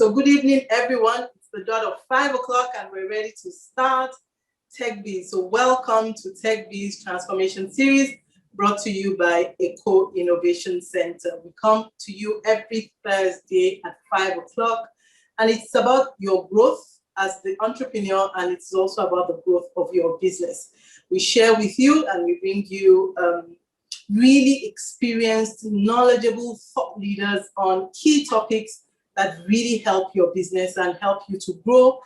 So good evening, everyone. It's the dot of 5 o'clock and we're ready to start TechBiz. So welcome to TechBiz Transformation Series brought to you by Eco Innovation Center. We come to you every Thursday at 5 o'clock and it's about your growth as the entrepreneur, and it's also about the growth of your business. We share with you and we bring you really experienced, knowledgeable thought leaders on key topics that really help your business and help you to grow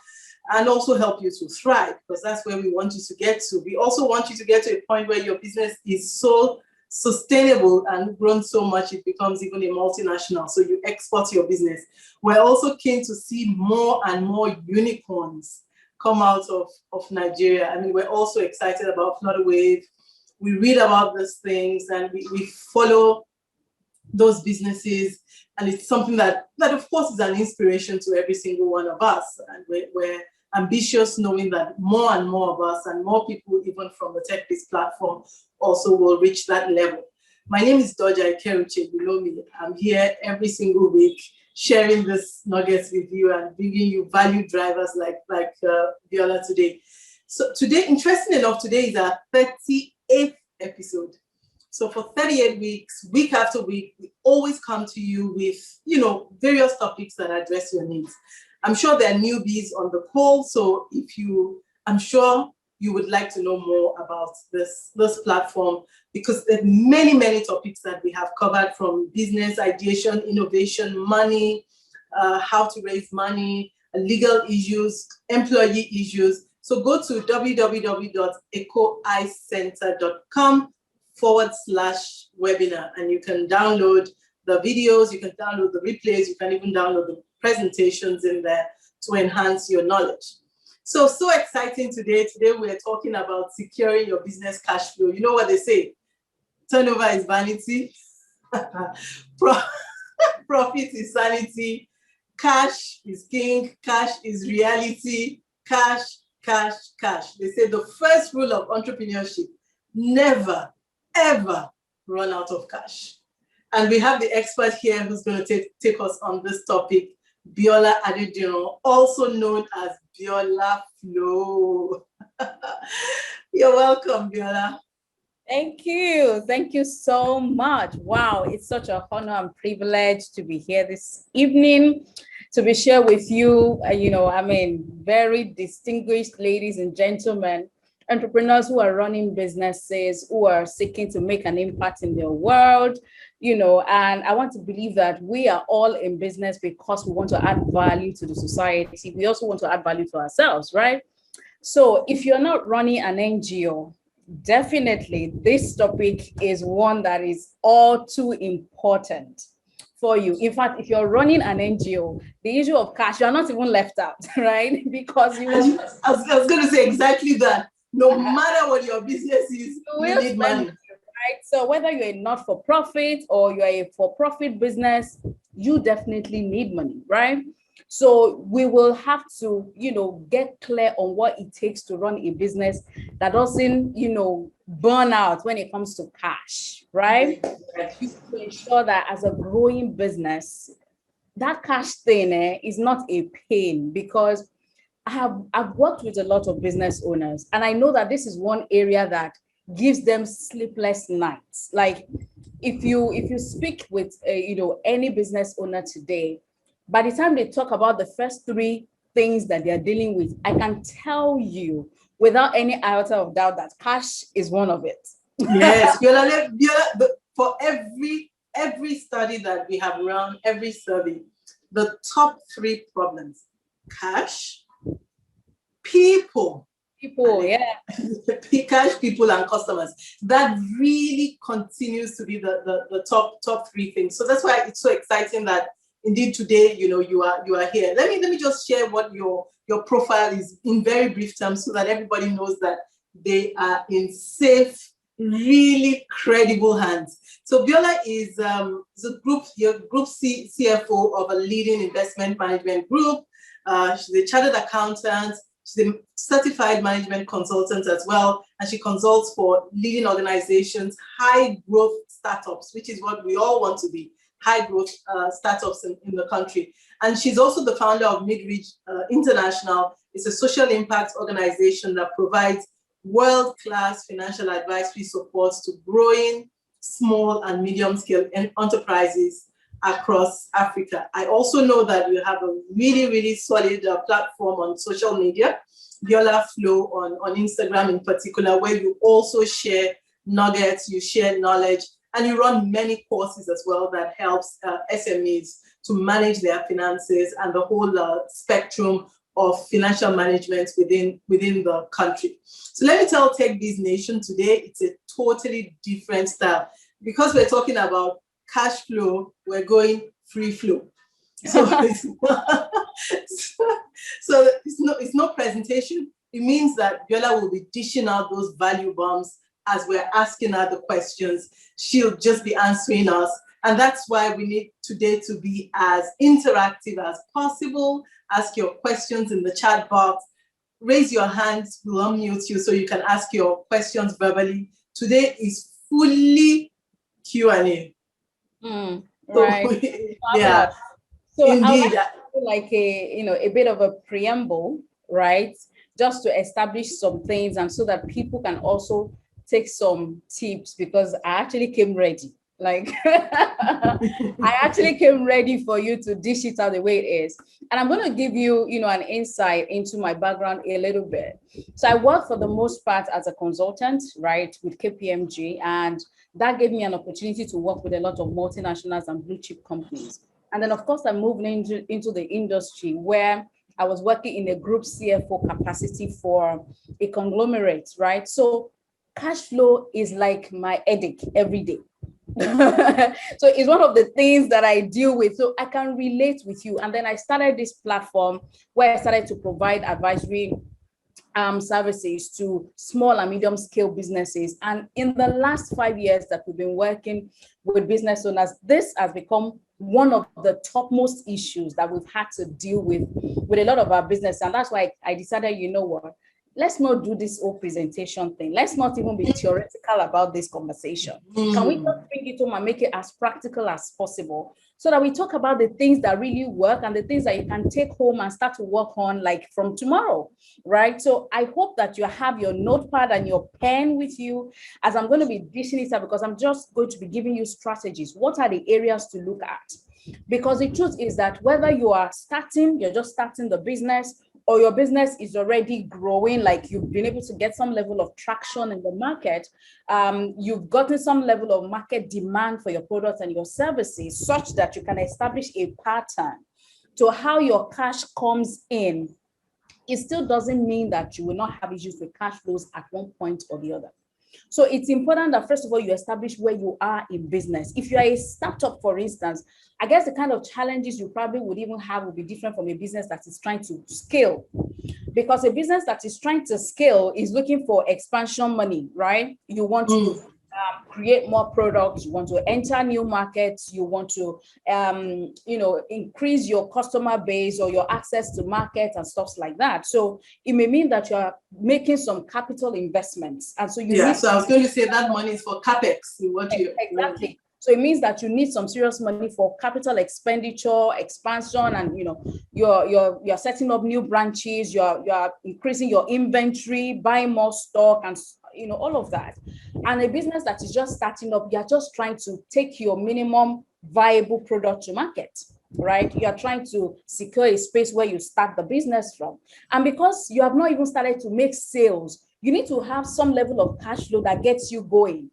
and also help you to thrive, because that's where we want you to get to. We also want you to get to a point where your business is so sustainable and grown so much it becomes even a multinational, so you export your business. We're also keen to see more and more unicorns come out of Nigeria. I mean, we're also excited about Flutterwave. We read about these things and we follow those businesses, and it's something that of course is an inspiration to every single one of us, and we're ambitious, knowing that more and more of us and more people even from the TechBiz platform also will reach that level. My name is Doja Ikeruche, you know me. I'm here every single week sharing this nuggets with you and bringing you value drivers like Viola today. So today, interesting enough, today is our 38th episode. So for 38 weeks, week after week, we always come to you with, various topics that address your needs. I'm sure there are newbies on the call, so I'm sure you would like to know more about this platform, because there are many, many topics that we have covered, from business ideation, innovation, money, how to raise money, legal issues, employee issues. So go to www.ecoicenter.com/webinar, and you can download the videos, you can download the replays, you can even download the presentations in there to enhance your knowledge. So exciting today. Today we're talking about securing your business cash flow. You know what they say, turnover is vanity, profit is sanity, cash is king, cash is reality, cash. They say the first rule of entrepreneurship: never, ever run out of cash. And we have the expert here who's going to take us on this topic, Biola Adediran, also known as Biola Flow. You're welcome, Biola. Thank you. Thank you so much. Wow, it's such an honor and privilege to be here this evening to be shared with you, very distinguished ladies and gentlemen, entrepreneurs who are running businesses, who are seeking to make an impact in their world, and I want to believe that we are all in business because we want to add value to the society. We also want to add value to ourselves, right? So if you're not running an NGO, definitely this topic is one that is all too important for you. In fact, if you're running an NGO, the issue of cash, you're not even left out, right? Because I was going to say exactly that. No matter what your business is, you need money. Right? So whether you're a not-for-profit or you're a for-profit business, you definitely need money, right? So we will have to, get clear on what it takes to run a business that doesn't, burn out when it comes to cash, right? To ensure that as a growing business, that cash thing is not a pain, because I've worked with a lot of business owners, and I know that this is one area that gives them sleepless nights. Like if you speak with any business owner today, by the time they talk about the first three things that they're dealing with, I can tell you without any iota of doubt that cash is one of it. Yes, for every study that we have run, every survey, the top three problems: cash, people, cash, people, and customers. That really continues to be the top three things. So that's why it's so exciting that indeed today, you are here. Let me just share what your profile is in very brief terms, so that everybody knows that they are in safe, really credible hands. So Biola is your group CFO of a leading investment management group. She's a chartered accountant. She's a certified management consultant as well, and she consults for leading organizations, high growth startups, which is what we all want to be, high growth startups in the country. And she's also the founder of Midreach International. It's a social impact organization that provides world-class financial advisory support to growing small and medium-scale enterprises across Africa. I also know that you have a really, really solid platform on social media, Biola Flow on Instagram in particular, where you also share nuggets, you share knowledge, and you run many courses as well that helps SMEs to manage their finances and the whole spectrum of financial management within the country. So let me tell TechBiz Nation today, it's a totally different style. Because we're talking about cash flow, we're going free flow. So it's no presentation. It means that Biola will be dishing out those value bombs as we're asking her the questions. She'll just be answering us. And that's why we need today to be as interactive as possible. Ask your questions in the chat box. Raise your hands, we'll unmute you so you can ask your questions verbally. Today is fully Q&A. Right. Yeah. So indeed. I like a bit of a preamble, right? Just to establish some things and so that people can also take some tips, because I actually came ready. Like I actually came ready for you to dish it out the way it is. And I'm going to give you, an insight into my background a little bit. So I work for the most part as a consultant, right, with KPMG, and that gave me an opportunity to work with a lot of multinationals and blue chip companies. And then, of course, I moved into the industry where I was working in a group CFO capacity for a conglomerate, right? So cash flow is like my headache every day. So it's one of the things that I deal with, so I can relate with you. And then I started this platform where I started to provide advisory services to small and medium scale businesses. And in the last 5 years that we've been working with business owners, this has become one of the topmost issues that we've had to deal with a lot of our business. And that's why I decided, you know what, let's not do this whole presentation thing. Let's not even be theoretical about this conversation. Can we just bring it home and make it as practical as possible so that we talk about the things that really work and the things that you can take home and start to work on like from tomorrow, right? So I hope that you have your notepad and your pen with you as I'm going to be dishing it out, because I'm just going to be giving you strategies. What are the areas to look at? Because the truth is that whether you're just starting the business, or your business is already growing, like you've been able to get some level of traction in the market, you've gotten some level of market demand for your products and your services, such that you can establish a pattern to how your cash comes in, it still doesn't mean that you will not have issues with cash flows at one point or the other. So it's important that, first of all, you establish where you are in business. If you are a startup, for instance, I guess the kind of challenges you probably would even have will be different from a business that is trying to scale. Because a business that is trying to scale is looking for expansion money, right? You want to create more products, you want to enter new markets, you want to, increase your customer base or your access to markets and stuff like that. So it may mean that you are making some capital investments. And so so I was going to say that money is for CapEx. Exactly. So it means that you need some serious money for capital expenditure, expansion, and you're setting up new branches, you're increasing your inventory, buying more stock, and all of that. And a business that is just starting up, you're just trying to take your minimum viable product to market, right? You're trying to secure a space where you start the business from. And because you have not even started to make sales, you need to have some level of cash flow that gets you going,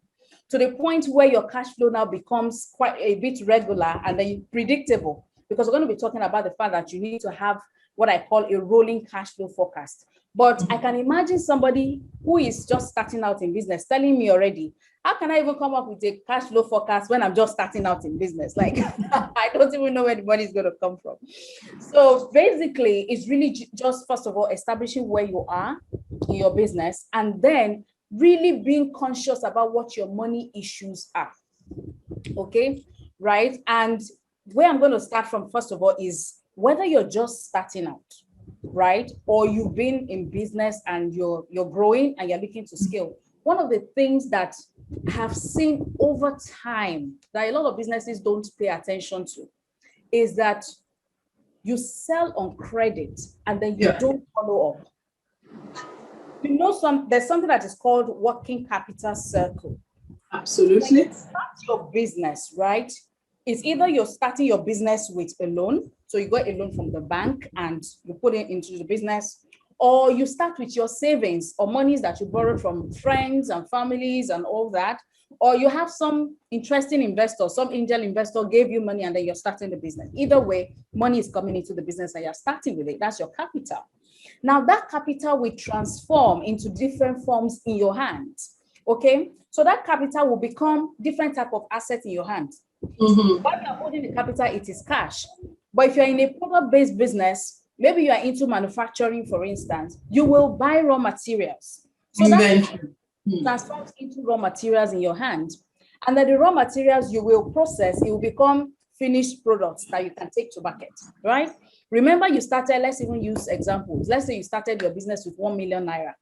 to the point where your cash flow now becomes quite a bit regular and then predictable, because we're going to be talking about the fact that you need to have what I call a rolling cash flow forecast. But I can imagine somebody who is just starting out in business telling me already, how can I even come up with a cash flow forecast when I'm just starting out in business? Like, I don't even know where the money is going to come from. So basically, it's really just, first of all, establishing where you are in your business, and then really being conscious about what your money issues are. Okay, right? And where I'm going to start from, first of all, is whether you're just starting out, right? Or you've been in business and you're growing and you're looking to scale. One of the things that I have seen over time that a lot of businesses don't pay attention to is that You sell on credit and then you don't follow up. You know, there's something that is called working capital circle. Absolutely. When you start your business, right? It's either you're starting your business with a loan, so you got a loan from the bank and you put it into the business, or you start with your savings or monies that you borrow from friends and families and all that, or you have some interesting investor, some angel investor gave you money and then you're starting the business. Either way, money is coming into the business and you're starting with it. That's your capital. Now that capital will transform into different forms in your hands. Okay, so that capital will become different type of assets in your hands. Mm-hmm. While you're holding the capital, it is cash. But if you're in a product-based business, maybe you are into manufacturing, for instance, you will buy raw materials. So that transforms into raw materials in your hand. And then the raw materials you will process, it will become finished products that you can take to market, right? Remember you started, let's even use examples. Let's say you started your business with 1 million naira.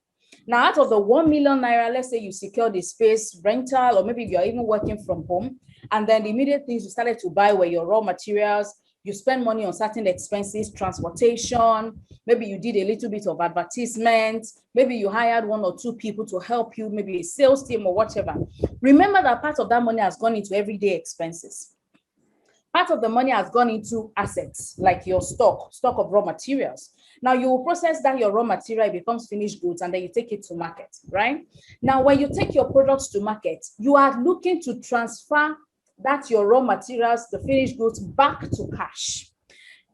Now, out of the 1 million naira, let's say you secured the space rental, or maybe you're even working from home. And then the immediate things you started to buy were your raw materials. You spend money on certain expenses, transportation. Maybe you did a little bit of advertisement. Maybe you hired 1 or 2 people to help you, maybe a sales team or whatever. Remember that part of that money has gone into everyday expenses. Part of the money has gone into assets, like your stock of raw materials. Now you will process that your raw material, it becomes finished goods, and then you take it to market, right? Now, when you take your products to market, you are looking to transfer that your raw materials, the finished goods, back to cash.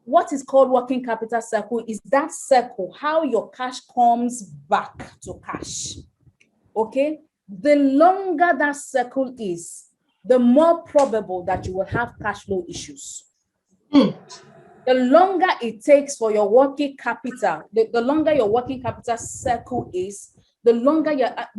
What is called working capital circle is that circle, how your cash comes back to cash. Okay? The longer that circle is, the more probable that you will have cash flow issues. The longer it takes for your working capital, the longer your working capital circle is, the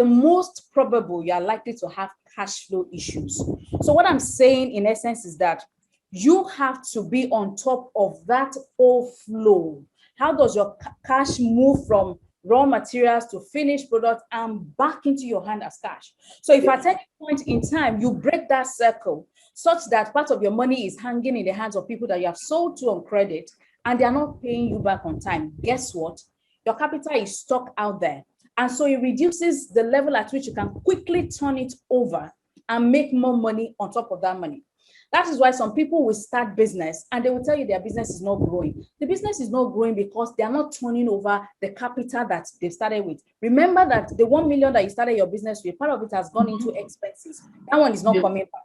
most probable you are likely to have cash flow issues. So what I'm saying in essence is that you have to be on top of that whole flow. How does your cash move from raw materials to finished product and back into your hand as cash? So if at any point in time you break that circle such that part of your money is hanging in the hands of people that you have sold to on credit and they are not paying you back on time, guess what? Your capital is stuck out there. And so it reduces the level at which you can quickly turn it over and make more money on top of that money. That is why some people will start business and they will tell you their business is not growing. The business is not growing because they are not turning over the capital that they started with. Remember that the 1 million that you started your business with, part of it has gone into expenses. That one is not coming back.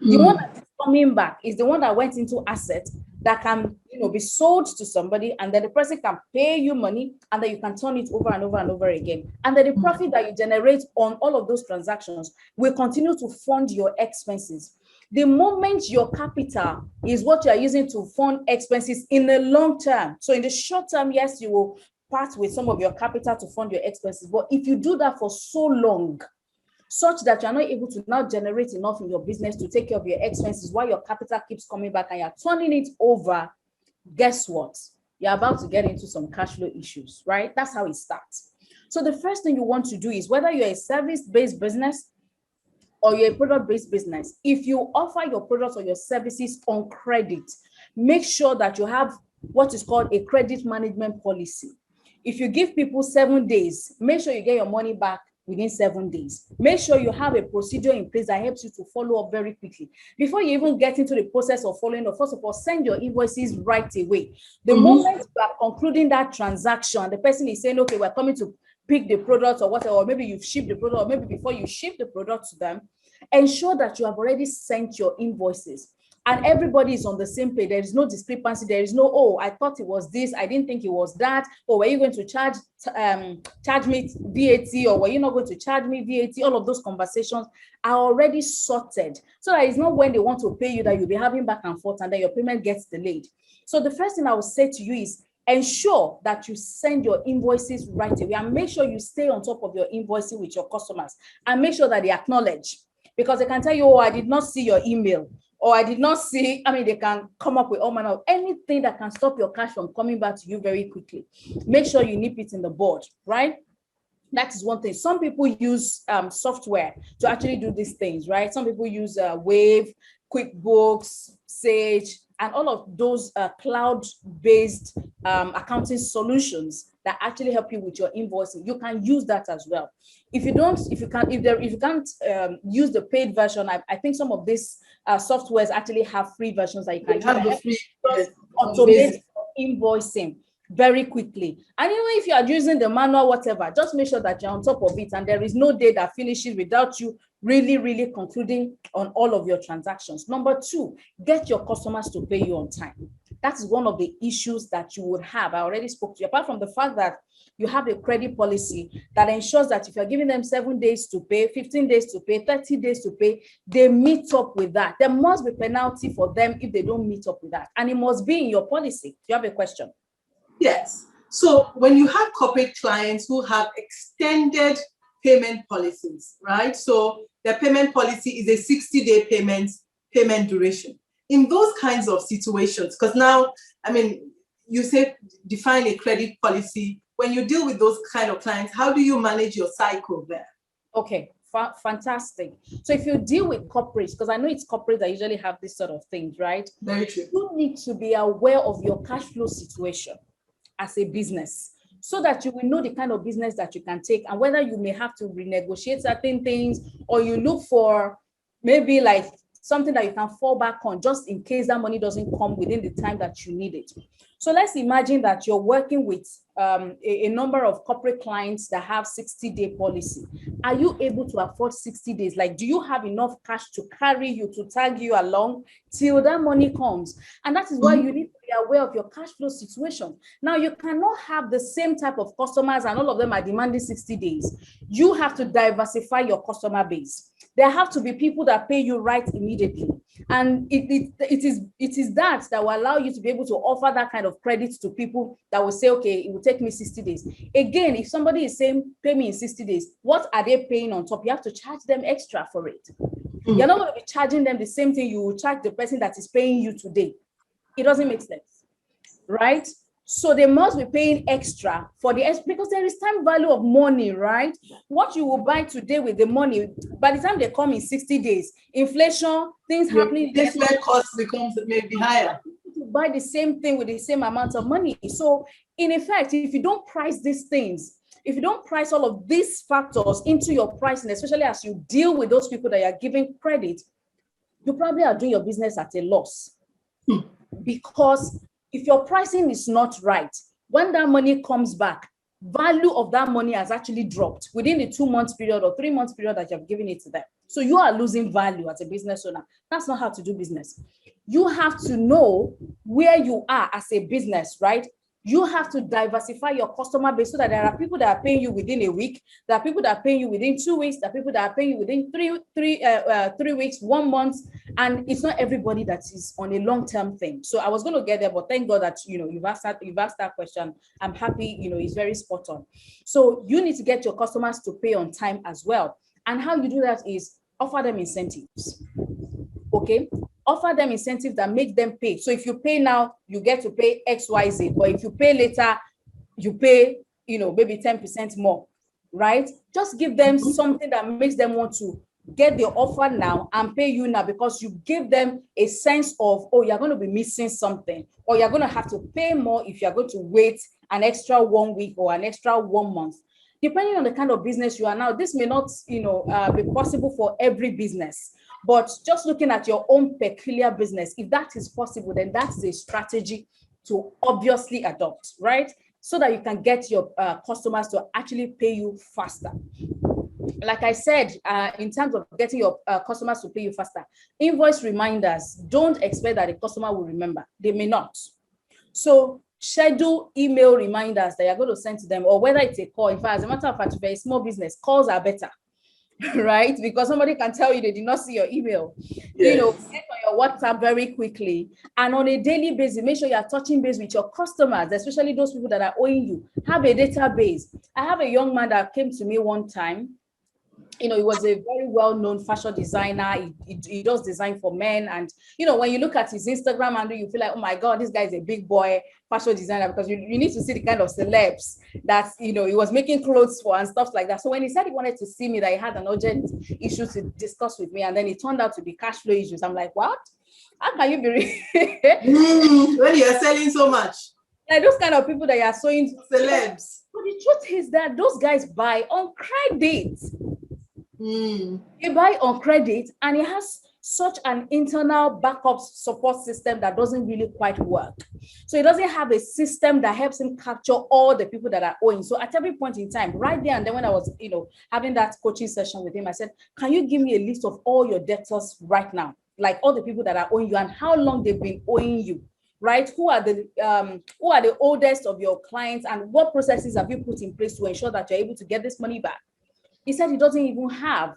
The one that is coming back is the one that went into assets that can, be sold to somebody, and then the person can pay you money, and then you can turn it over and over and over again. And then the profit that you generate on all of those transactions will continue to fund your expenses. The moment your capital is what you are using to fund expenses in the long term. So in the short term, yes, you will part with some of your capital to fund your expenses. But if you do that for so long, such that you're not able to now generate enough in your business to take care of your expenses while your capital keeps coming back and you're turning it over, guess what? You're about to get into some cash flow issues, right? That's how it starts. So the first thing you want to do is, whether you're a service-based business or you're a product-based business, if you offer your products or your services on credit, make sure that you have what is called a credit management policy. If you give people 7 days, make sure you get your money back within 7 days. Make sure you have a procedure in place that helps you to follow up very quickly. Before you even get into the process of following up, first of all, send your invoices right away. The moment you are concluding that transaction, the person is saying, okay, we're coming to pick the product or whatever, or maybe you've shipped the product, or maybe before you ship the product to them, ensure that you have already sent your invoices. And everybody is on the same page. There is no discrepancy. There is no, oh, I thought it was this, I didn't think it was that. Or were you going to charge me VAT, or were you not going to charge me VAT? All of those conversations are already sorted. So that it's not when they want to pay you that you'll be having back and forth and then your payment gets delayed. So the first thing I would say to you is, ensure that you send your invoices right away, and make sure you stay on top of your invoicing with your customers, and make sure that they acknowledge, because they can tell you, oh, I did not see your email, or I did not see, they can come up with all manner of anything that can stop your cash from coming back to you very quickly. Make sure you nip it in the bud, right? That is one thing. Some people use software to actually do these things, right? Some people use Wave, QuickBooks, Sage. and all of those cloud-based accounting solutions that actually help you with your invoicing. You can use that as well. If you can't use the paid version, I think some of these softwares actually have free versions that you can use. Automate invoicing very quickly. And even if you are using the manual, whatever, just make sure that you're on top of it and there is no day that finishes without you really concluding on all of your transactions. Number two, get your customers to pay you on time. That is one of the issues that you would have. I already spoke to you. Apart from the fact that you have a credit policy that ensures that if you're giving them 7 days to pay, 15 days to pay, 30 days to pay, they meet up with that. There must be penalty for them if they don't meet up with that. And it must be in your policy. Do you have a question? Yes. So when you have corporate clients who have extended payment policies, right? So their payment policy is a 60-day payment duration. In those kinds of situations, because now, I mean, you say define a credit policy. When you deal with those kind of clients, how do you manage your cycle there? Okay, fantastic. So if you deal with corporates, because I know it's corporates that usually have this sort of things, right? Very true. You need to be aware of your cash flow situation as a business, so that you will know the kind of business that you can take and whether you may have to renegotiate certain things, or you look for maybe like something that you can fall back on just in case that money doesn't come within the time that you need it. So let's imagine that you're working with a number of corporate clients that have 60-day policy. Are you able to afford 60 days? Like, do you have enough cash to carry you, to tag you along till that money comes? And that is why you need to be aware of your cash flow situation. Now, you cannot have the same type of customers and all of them are demanding 60 days. You have to diversify your customer base. There have to be people that pay you right immediately. And it is that will allow you to be able to offer that kind of credit to people that will say, okay, it will take me 60 days. Again, if somebody is saying, pay me in 60 days, what are they paying on top? You have to charge them extra for it. You're not going to be charging them the same thing you will charge the person that is paying you today. It doesn't make sense, right? So they must be paying extra for because there is time value of money, right? What you will buy today with the money, by the time they come in 60 days, inflation, things happening. This where cost becomes maybe higher. To buy the same thing with the same amount of money. So in effect, if you don't price these things, if you don't price all of these factors into your pricing, especially as you deal with those people that you're giving credit, you probably are doing your business at a loss. Because if your pricing is not right, when that money comes back, value of that money has actually dropped within the 2 months period or 3 months period that you have given it to them. So you are losing value as a business owner. That's not how to do business. You have to know where you are as a business, right? You have to diversify your customer base so that there are people that are paying you within a week, there are people that are paying you within 2 weeks, there are people that are paying you within 3 weeks, 1 month, and it's not everybody that is on a long-term thing. So I was going to get there, but thank God that you've asked that question. I'm happy, it's very spot on. So you need to get your customers to pay on time as well. And how you do that is offer them incentives. Okay, offer them incentives that make them pay. So if you pay now, you get to pay XYZ, but if you pay later, you pay, maybe 10% more, right? Just give them something that makes them want to get the offer now and pay you now, because you give them a sense of, oh, you're going to be missing something, or you're going to have to pay more if you're going to wait an extra 1 week or an extra 1 month. Depending on the kind of business you are now, this may not, be possible for every business. But just looking at your own peculiar business, if that is possible, then that's a strategy to obviously adopt, right? So that you can get your customers to actually pay you faster. Like I said, in terms of getting your customers to pay you faster, invoice reminders, don't expect that the customer will remember. They may not. So schedule email reminders that you're going to send to them, or whether it's a call. In fact, as a matter of fact, if you're a small business, calls are better. Right? Because somebody can tell you they did not see your email. Yes. Get on your WhatsApp very quickly. And on a daily basis, make sure you are touching base with your customers, especially those people that are owing you. Have a database. I have a young man that came to me one time. He was a very well-known fashion designer. He does design for men. And, when you look at his Instagram handle, you feel like, oh my God, this guy is a big boy fashion designer, because you need to see the kind of celebs that, he was making clothes for and stuff like that. So when he said he wanted to see me, that he had an urgent issue to discuss with me, and then it turned out to be cash flow issues, I'm like, what? How can you be when you are selling so much? Like those kind of people that you are sowing Celebs. But the truth is that those guys buy on credit. They buy on credit, and it has such an internal backup support system that doesn't really quite work. So it doesn't have a system that helps him capture all the people that are owing. So at every point in time, right there and then when I was, having that coaching session with him, I said, can you give me a list of all your debtors right now? Like all the people that are owing you and how long they've been owing you, right? Who are the oldest of your clients, and what processes have you put in place to ensure that you're able to get this money back? He said he doesn't even have,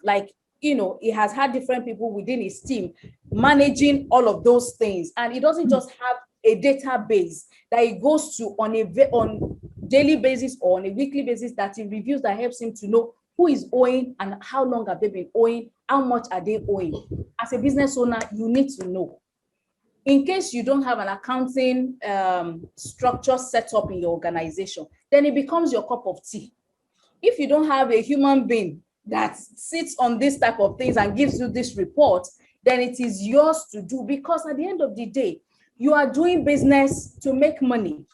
he has had different people within his team managing all of those things. And he doesn't just have a database that he goes to on daily basis or on a weekly basis that he reviews, that helps him to know who is owing and how long have they been owing, how much are they owing. As a business owner, you need to know. In case you don't have an accounting structure set up in your organization, then it becomes your cup of tea. If you don't have a human being that sits on this type of things and gives you this report, then it is yours to do, because at the end of the day, you are doing business to make money.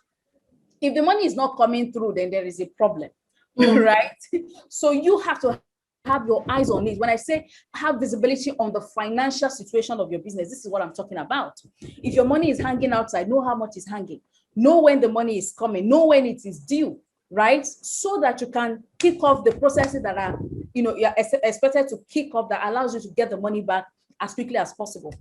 If the money is not coming through, then there is a problem, right? So you have to have your eyes on it. When I say have visibility on the financial situation of your business, this is what I'm talking about. If your money is hanging outside, know how much is hanging, know when the money is coming, know when it is due, right? So that you can kick off the processes that are, you're expected to kick off, that allows you to get the money back as quickly as possible.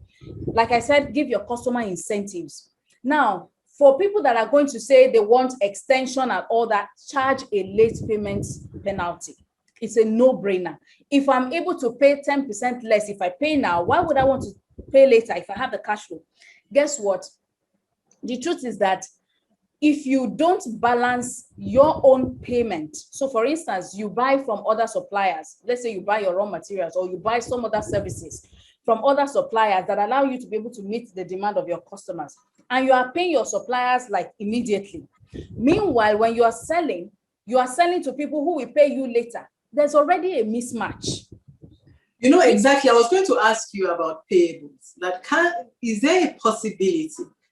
Like I said, give your customer incentives. Now, for people that are going to say they want extension and all that, charge a late payment penalty. It's a no-brainer. If I'm able to pay 10% less, if I pay now, why would I want to pay later if I have the cash flow? Guess what? The truth is that if you don't balance your own payment, so for instance, you buy from other suppliers, let's say you buy your raw materials or you buy some other services from other suppliers that allow you to be able to meet the demand of your customers, and you are paying your suppliers like immediately. Meanwhile, when you are selling to people who will pay you later. There's already a mismatch. Exactly. I was going to ask you about payables. Is there a possibility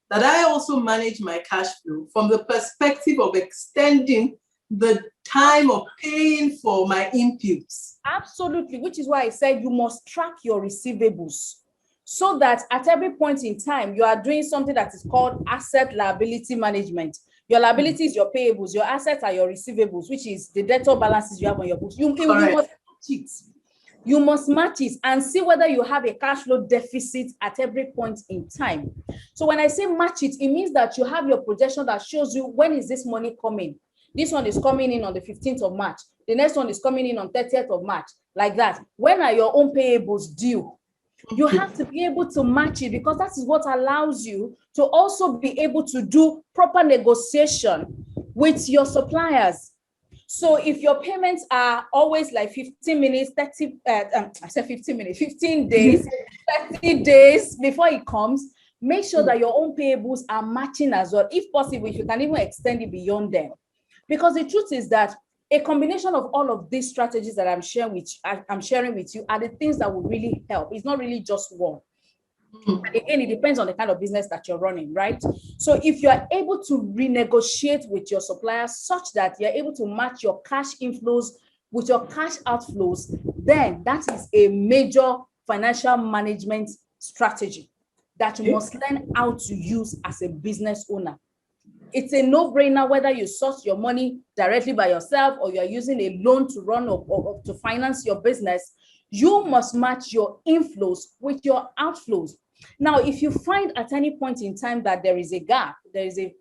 that I also manage my cash flow from the perspective of extending the time of paying for my inputs? Absolutely, which is why I said you must track your receivables, so that at every point in time, you are doing something that is called asset liability management. Your liability is your payables, your assets are your receivables, which is the debtor balances you have on your books. You must match it. You must match it and see whether you have a cash flow deficit at every point in time. So when I say match it, it means that you have your projection that shows you when is this money coming. This one is coming in on the 15th of March. The next one is coming in on 30th of March, like that. When are your own payables due? You have to be able to match it, because that is what allows you to also be able to do proper negotiation with your suppliers. So if your payments are always like 15 minutes, 30, I said 15 minutes, 15 days, 30 days before it comes, make sure that your own payables are matching as well. If possible, if you can even extend it beyond them. Because the truth is that a combination of all of these strategies that I'm sharing with you are the things that will really help. It's not really just one. And again, it depends on the kind of business that you're running, right? So if you're able to renegotiate with your suppliers such that you're able to match your cash inflows with your cash outflows, then that is a major financial management strategy that you must learn how to use as a business owner. It's a no-brainer whether you source your money directly by yourself or you're using a loan to run or to finance your business. You must match your inflows with your outflows. Now, if you find at any point in time that there is a gap, there is a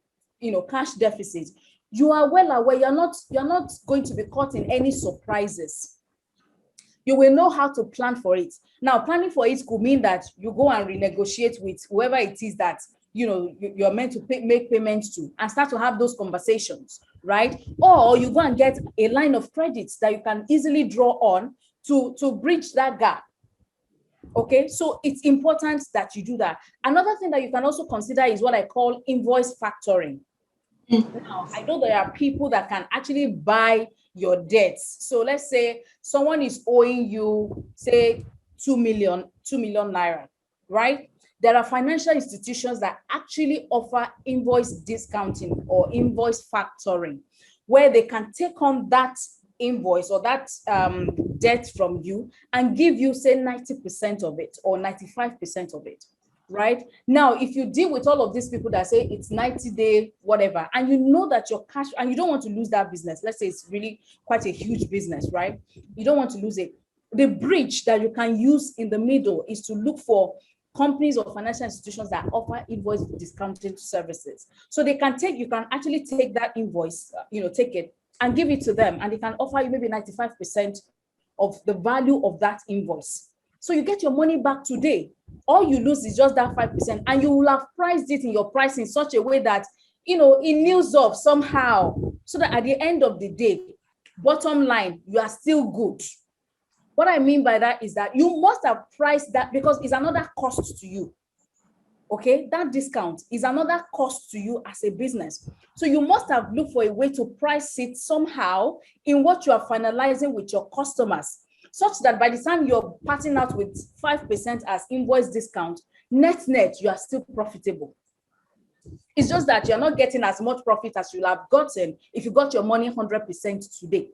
cash deficit, you are well aware you're not going to be caught in any surprises. You will know how to plan for it. Now, planning for it could mean that you go and renegotiate with whoever it is that you're meant to make payments to, and start to have those conversations, right? Or you go and get a line of credits that you can easily draw on to bridge that gap. Okay, so it's important that you do that. Another thing that you can also consider is what I call invoice factoring. Now, I know there are people that can actually buy your debts. So let's say someone is owing you, say, 2 million naira, right? there are financial institutions that actually offer invoice discounting or invoice factoring, where they can take on that invoice or that debt from you and give you, say, 90% of it or 95% of it. Right now, if you deal with all of these people that say it's 90-day, whatever, and you know that your cash, and you don't want to lose that business, let's say it's really quite a huge business, right? You don't want to lose it. The bridge that you can use in the middle is to look for companies or financial institutions that offer invoice discounting services. So they can take, you can actually take that invoice, take it and give it to them, and they can offer you maybe 95% of the value of that invoice. So you get your money back today. All you lose is just that 5%, and you will have priced it in your price in such a way that, it nils off somehow, so that at the end of the day, bottom line, you are still good. What I mean by that is that you must have priced that, because it's another cost to you. Okay, that discount is another cost to you as a business. So you must have looked for a way to price it somehow in what you are finalizing with your customers, such that by the time you're parting out with 5% as invoice discount, net, you are still profitable. It's just that you're not getting as much profit as you'll have gotten if you got your money 100% today.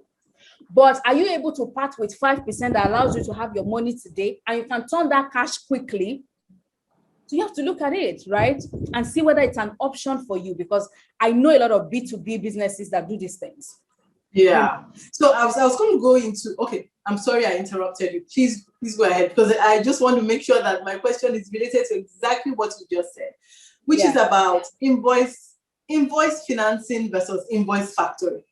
But are you able to part with 5% that allows you to have your money today, and you can turn that cash quickly? So you have to look at it, right? And see whether it's an option for you, because I know a lot of B2B businesses that do these things. Yeah. So I was going to go into, okay, I'm sorry I interrupted you. Please go ahead, because I just want to make sure that my question is related to exactly what you just said, which is about invoice financing versus invoice factoring.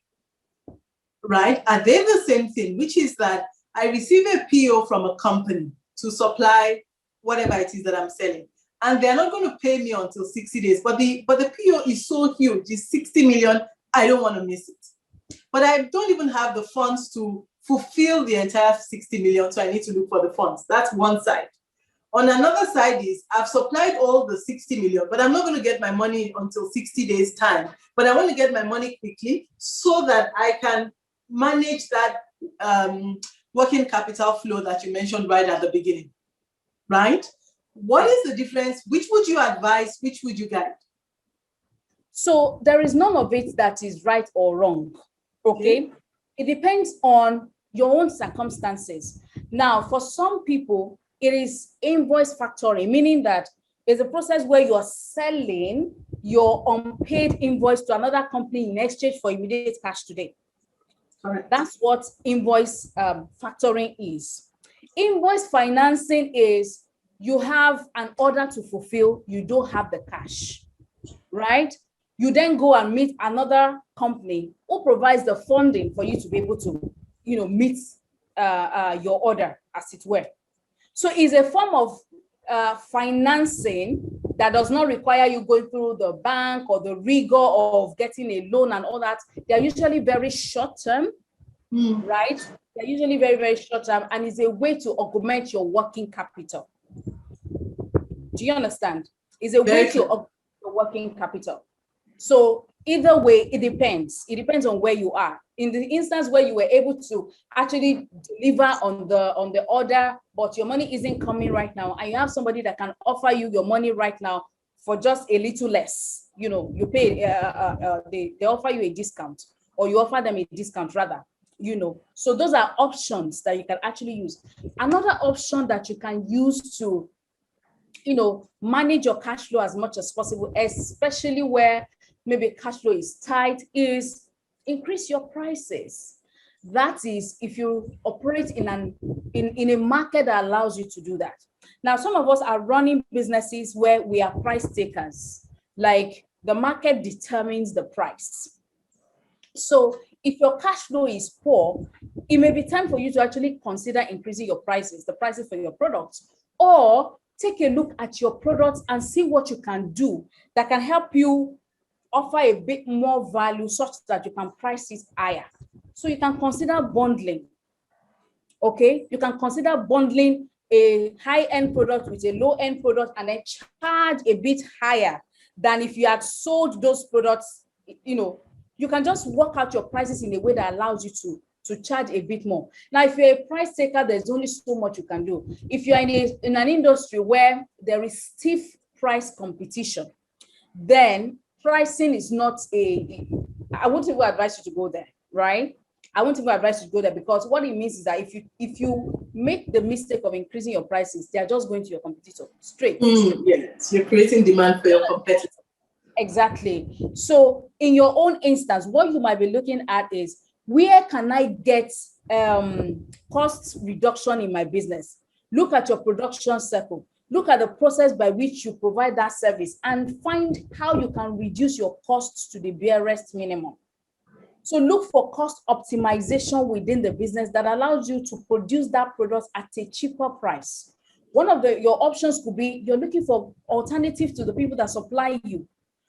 Right? Are they the same thing? Which is that I receive a PO from a company to supply whatever it is that I'm selling, and they're not going to pay me until 60 days. But the PO is so huge, it's 60 million. I don't want to miss it. But I don't even have the funds to fulfill the entire 60 million, so I need to look for the funds. That's one side. On another side is I've supplied all the 60 million, but I'm not going to get my money until 60 days time. But I want to get my money quickly so that I can manage that working capital flow that you mentioned right at the beginning, right? What is the difference? Which would you advise? Which would you guide? So there is none of it that is right or wrong, okay? It depends on your own circumstances. Now, for some people, it is invoice factoring, meaning that it's a process where you are selling your unpaid invoice to another company in exchange for immediate cash today. Correct. That's what invoice factoring is. Invoice financing is you have an order to fulfill, you don't have the cash, right? You then go and meet another company who provides the funding for you to be able to, meet your order, as it were. So it's a form of financing that does not require you going through the bank or the rigor of getting a loan and all that. They're usually very short term, right? They're usually very, very short term, and it's a way to augment your working capital. Do you understand? It's a way to augment your working capital. So either way, it depends. It depends on where you are. In the instance where you were able to actually deliver on the order, but your money isn't coming right now, and you have somebody that can offer you your money right now for just a little less, you pay, they offer you a discount, or you offer them a discount rather, So those are options that you can actually use. Another option that you can use to, manage your cash flow as much as possible, especially where maybe cash flow is tight, is increase your prices. That is, if you operate in a market that allows you to do that. Now, some of us are running businesses where we are price takers, like the market determines the price. So if your cash flow is poor, it may be time for you to actually consider increasing your prices, the prices for your products, or take a look at your products and see what you can do that can help you offer a bit more value such that you can price it higher. So you can consider bundling. Okay, you can consider bundling a high-end product with a low-end product and then charge a bit higher than if you had sold those products. You can just work out your prices in a way that allows you to charge a bit more. Now, if you're a price taker, there's only so much you can do. If you're in an industry where there is stiff price competition, then pricing is not I wouldn't even advise you to go there, right? I won't even advise you to go there, because what it means is that if you make the mistake of increasing your prices, they are just going to your competitor straight. Yes, you're creating demand for your competitor. Exactly. So in your own instance, what you might be looking at is, where can I get cost reduction in my business? Look at your production cycle. Look at the process by which you provide that service, and find how you can reduce your costs to the barest minimum. So look for cost optimization within the business that allows you to produce that product at a cheaper price. One of your options could be, you're looking for alternatives to the people that supply you.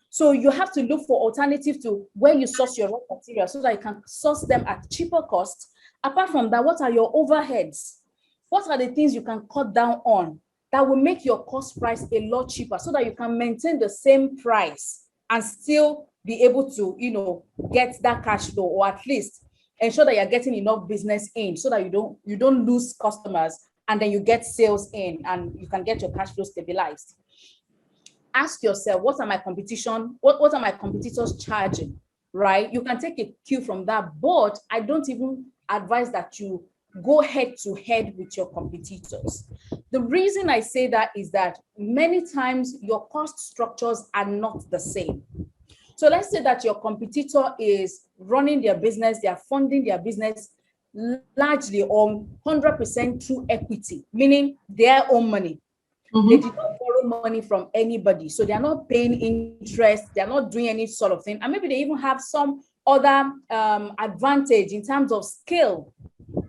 So you have to look for alternatives to where you source your raw materials, so that you can source them at cheaper costs. Apart from that, what are your overheads? What are the things you can cut down on that will make your cost price a lot cheaper, so that you can maintain the same price and still be able to, get that cash flow, or at least ensure that you're getting enough business in, so that you don't lose customers, and then you get sales in and you can get your cash flow stabilized. Ask yourself, what are my competitors charging, right? You can take a cue from that, but I don't even advise that you go head to head with your competitors. The reason I say that is that many times your cost structures are not the same. So let's say that your competitor is running their business, they are funding their business largely on 100% through equity, meaning their own money. They did not borrow money from anybody. So they are not paying interest. They are not doing any sort of thing. And maybe they even have some other advantage in terms of scale,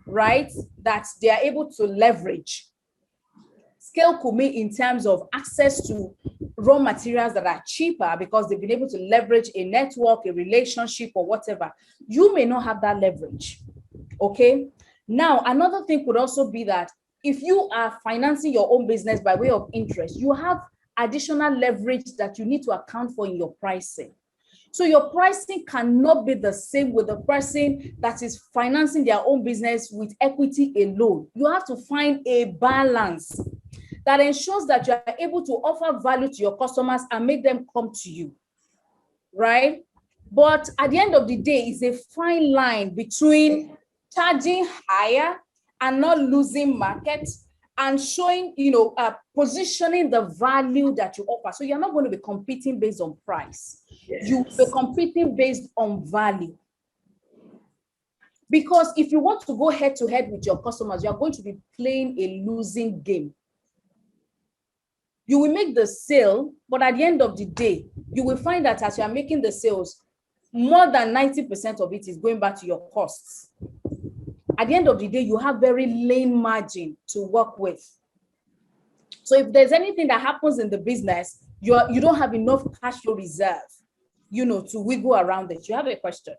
right? That they are able to leverage. Scale could mean in terms of access to raw materials that are cheaper, because they've been able to leverage a network, a relationship, or whatever. You may not have that leverage. Okay. Now, another thing could also be that if you are financing your own business by way of interest, you have additional leverage that you need to account for in your pricing. So your pricing cannot be the same with the person that is financing their own business with equity alone. You have to find a balance that ensures that you are able to offer value to your customers and make them come to you, right? But at the end of the day, it's a fine line between charging higher and not losing market, and showing, positioning the value that you offer. So you're not going to be competing based on price. Yes. You'll be competing based on value. Because if you want to go head to head with your customers, you're going to be playing a losing game. You will make the sale, but at the end of the day, you will find that as you are making the sales, more than 90% of it is going back to your costs. At the end of the day, you have very lean margin to work with. So if there's anything that happens in the business, you don't have enough cash flow reserve, to wiggle around it. You have a question?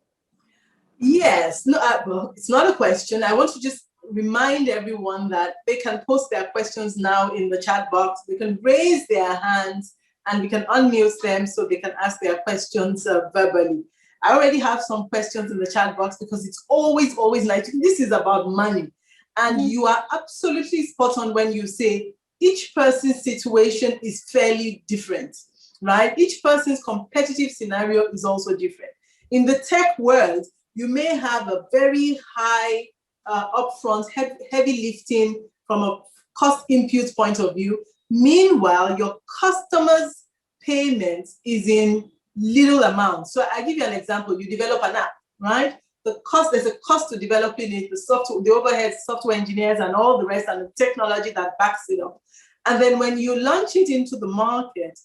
Yes, no, well, it's not a question. I want to just remind everyone that they can post their questions now in the chat box. They can raise their hands and we can unmute them so they can ask their questions verbally. I already have some questions in the chat box, because it's always like, this is about money. And you are absolutely spot on when you say each person's situation is fairly different, right? Each person's competitive scenario is also different. In the tech world, you may have a very high upfront, heavy lifting from a cost input point of view. Meanwhile, your customers' payment is in little amounts. So I give you an example. You develop an app, right? There's a cost to developing it, the software, the overhead, software engineers, and all the rest, and the technology that backs it up. And then when you launch it into the market,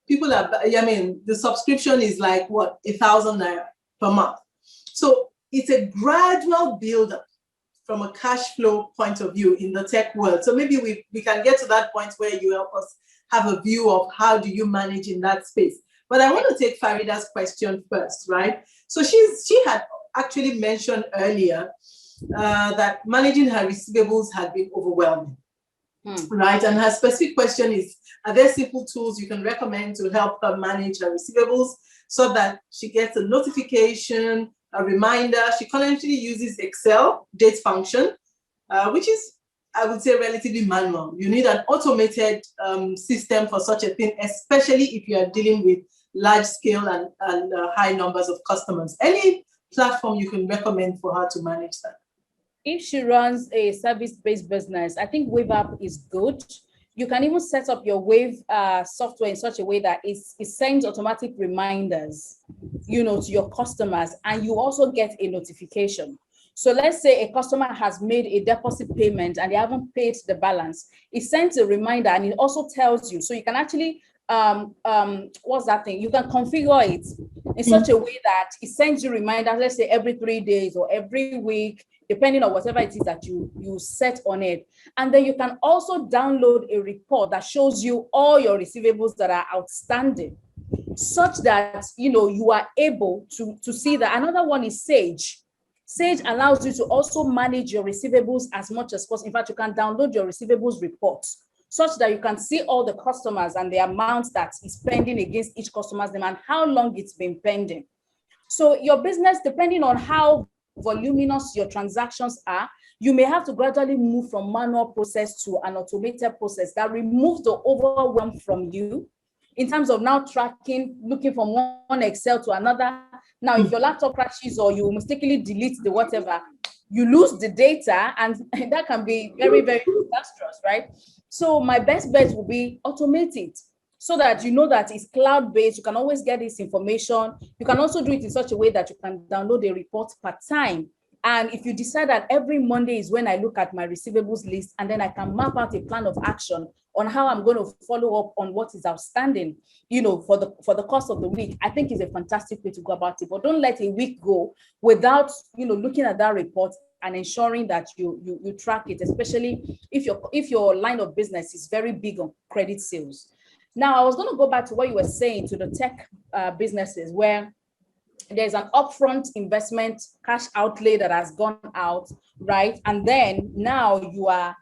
the subscription is like what, 1,000 naira per month. So it's a gradual build-up from a cash flow point of view in the tech world. So maybe we can get to that point where you help us have a view of how do you manage in that space. But I want to take Farida's question first, right? So she had actually mentioned earlier that managing her receivables had been overwhelming, right? And her specific question is, are there simple tools you can recommend to help her manage her receivables so that she gets a notification a reminder. She currently uses Excel date function, which is, I would say, relatively manual. You need an automated system for such a thing, especially if you are dealing with large scale and high numbers of customers. Any platform you can recommend for her to manage that? If she runs a service-based business, I think Wave app is good. You can even set up your Wave software in such a way that it sends automatic reminders, to your customers, and you also get a notification. So let's say a customer has made a deposit payment and they haven't paid the balance. It sends a reminder and it also tells you. So you can actually, what's that thing? You can configure it in such a way that it sends you reminders, let's say every 3 days or every week, depending on whatever it is that you set on it. And then you can also download a report that shows you all your receivables that are outstanding, such that you are able to see that. Another one is Sage. Sage allows you to also manage your receivables as much as possible. In fact, you can download your receivables reports such that you can see all the customers and the amount that is pending against each customer's name and how long it's been pending. So your business, depending on how voluminous your transactions are, you may have to gradually move from manual process to an automated process that removes the overwhelm from you in terms of now tracking, looking from one Excel to another. Now, if your laptop crashes or you mistakenly delete the whatever, you lose the data, and that can be very, very disastrous, right? So my best bet will be automate it so that you know that it's cloud-based. You can always get this information. You can also do it in such a way that you can download a report per time. And if you decide that every Monday is when I look at my receivables list, and then I can map out a plan of action on how I'm going to follow up on what is outstanding, for the course of the week, I think is a fantastic way to go about it. But don't let a week go without, looking at that report and ensuring that you track it, especially if your line of business is very big on credit sales. Now, I was going to go back to what you were saying to the tech businesses where there's an upfront investment cash outlay that has gone out, right? And then now you are,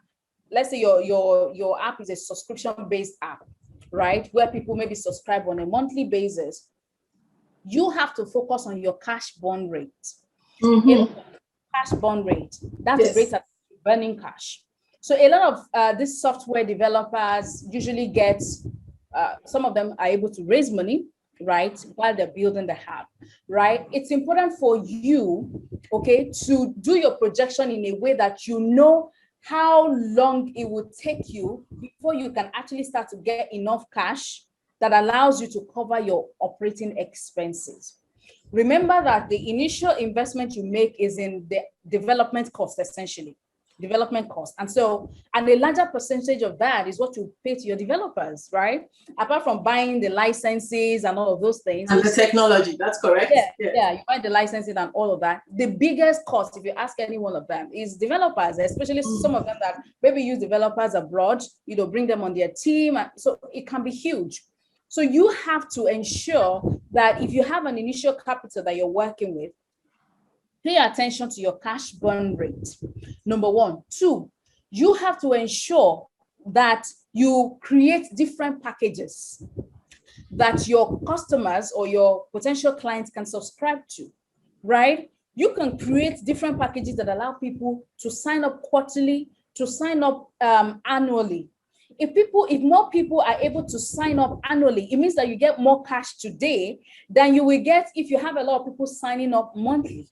let's say your app is a subscription-based app, right? Where people maybe subscribe on a monthly basis. You have to focus on your cash burn rate. Cash burn rate, that's the rate of burning cash. So a lot of these software developers usually get, some of them are able to raise money, right, while they're building the app, right? It's important for you, okay, to do your projection in a way that you know how long it would take you before you can actually start to get enough cash that allows you to cover your operating expenses. Remember that the initial investment you make is in the development cost, essentially. Development cost. And a larger percentage of that is what you pay to your developers, right? Apart from buying the licenses and all of those things. And the technology, that's correct. Yeah, you buy the licenses and all of that. The biggest cost, if you ask any one of them, is developers, especially some of them that maybe use developers abroad, bring them on their team. So it can be huge. So you have to ensure that if you have an initial capital that you're working with, pay attention to your cash burn rate, number one. Two, you have to ensure that you create different packages that your customers or your potential clients can subscribe to, right? You can create different packages that allow people to sign up quarterly, to sign up annually. If more people are able to sign up annually, it means that you get more cash today than you will get if you have a lot of people signing up monthly.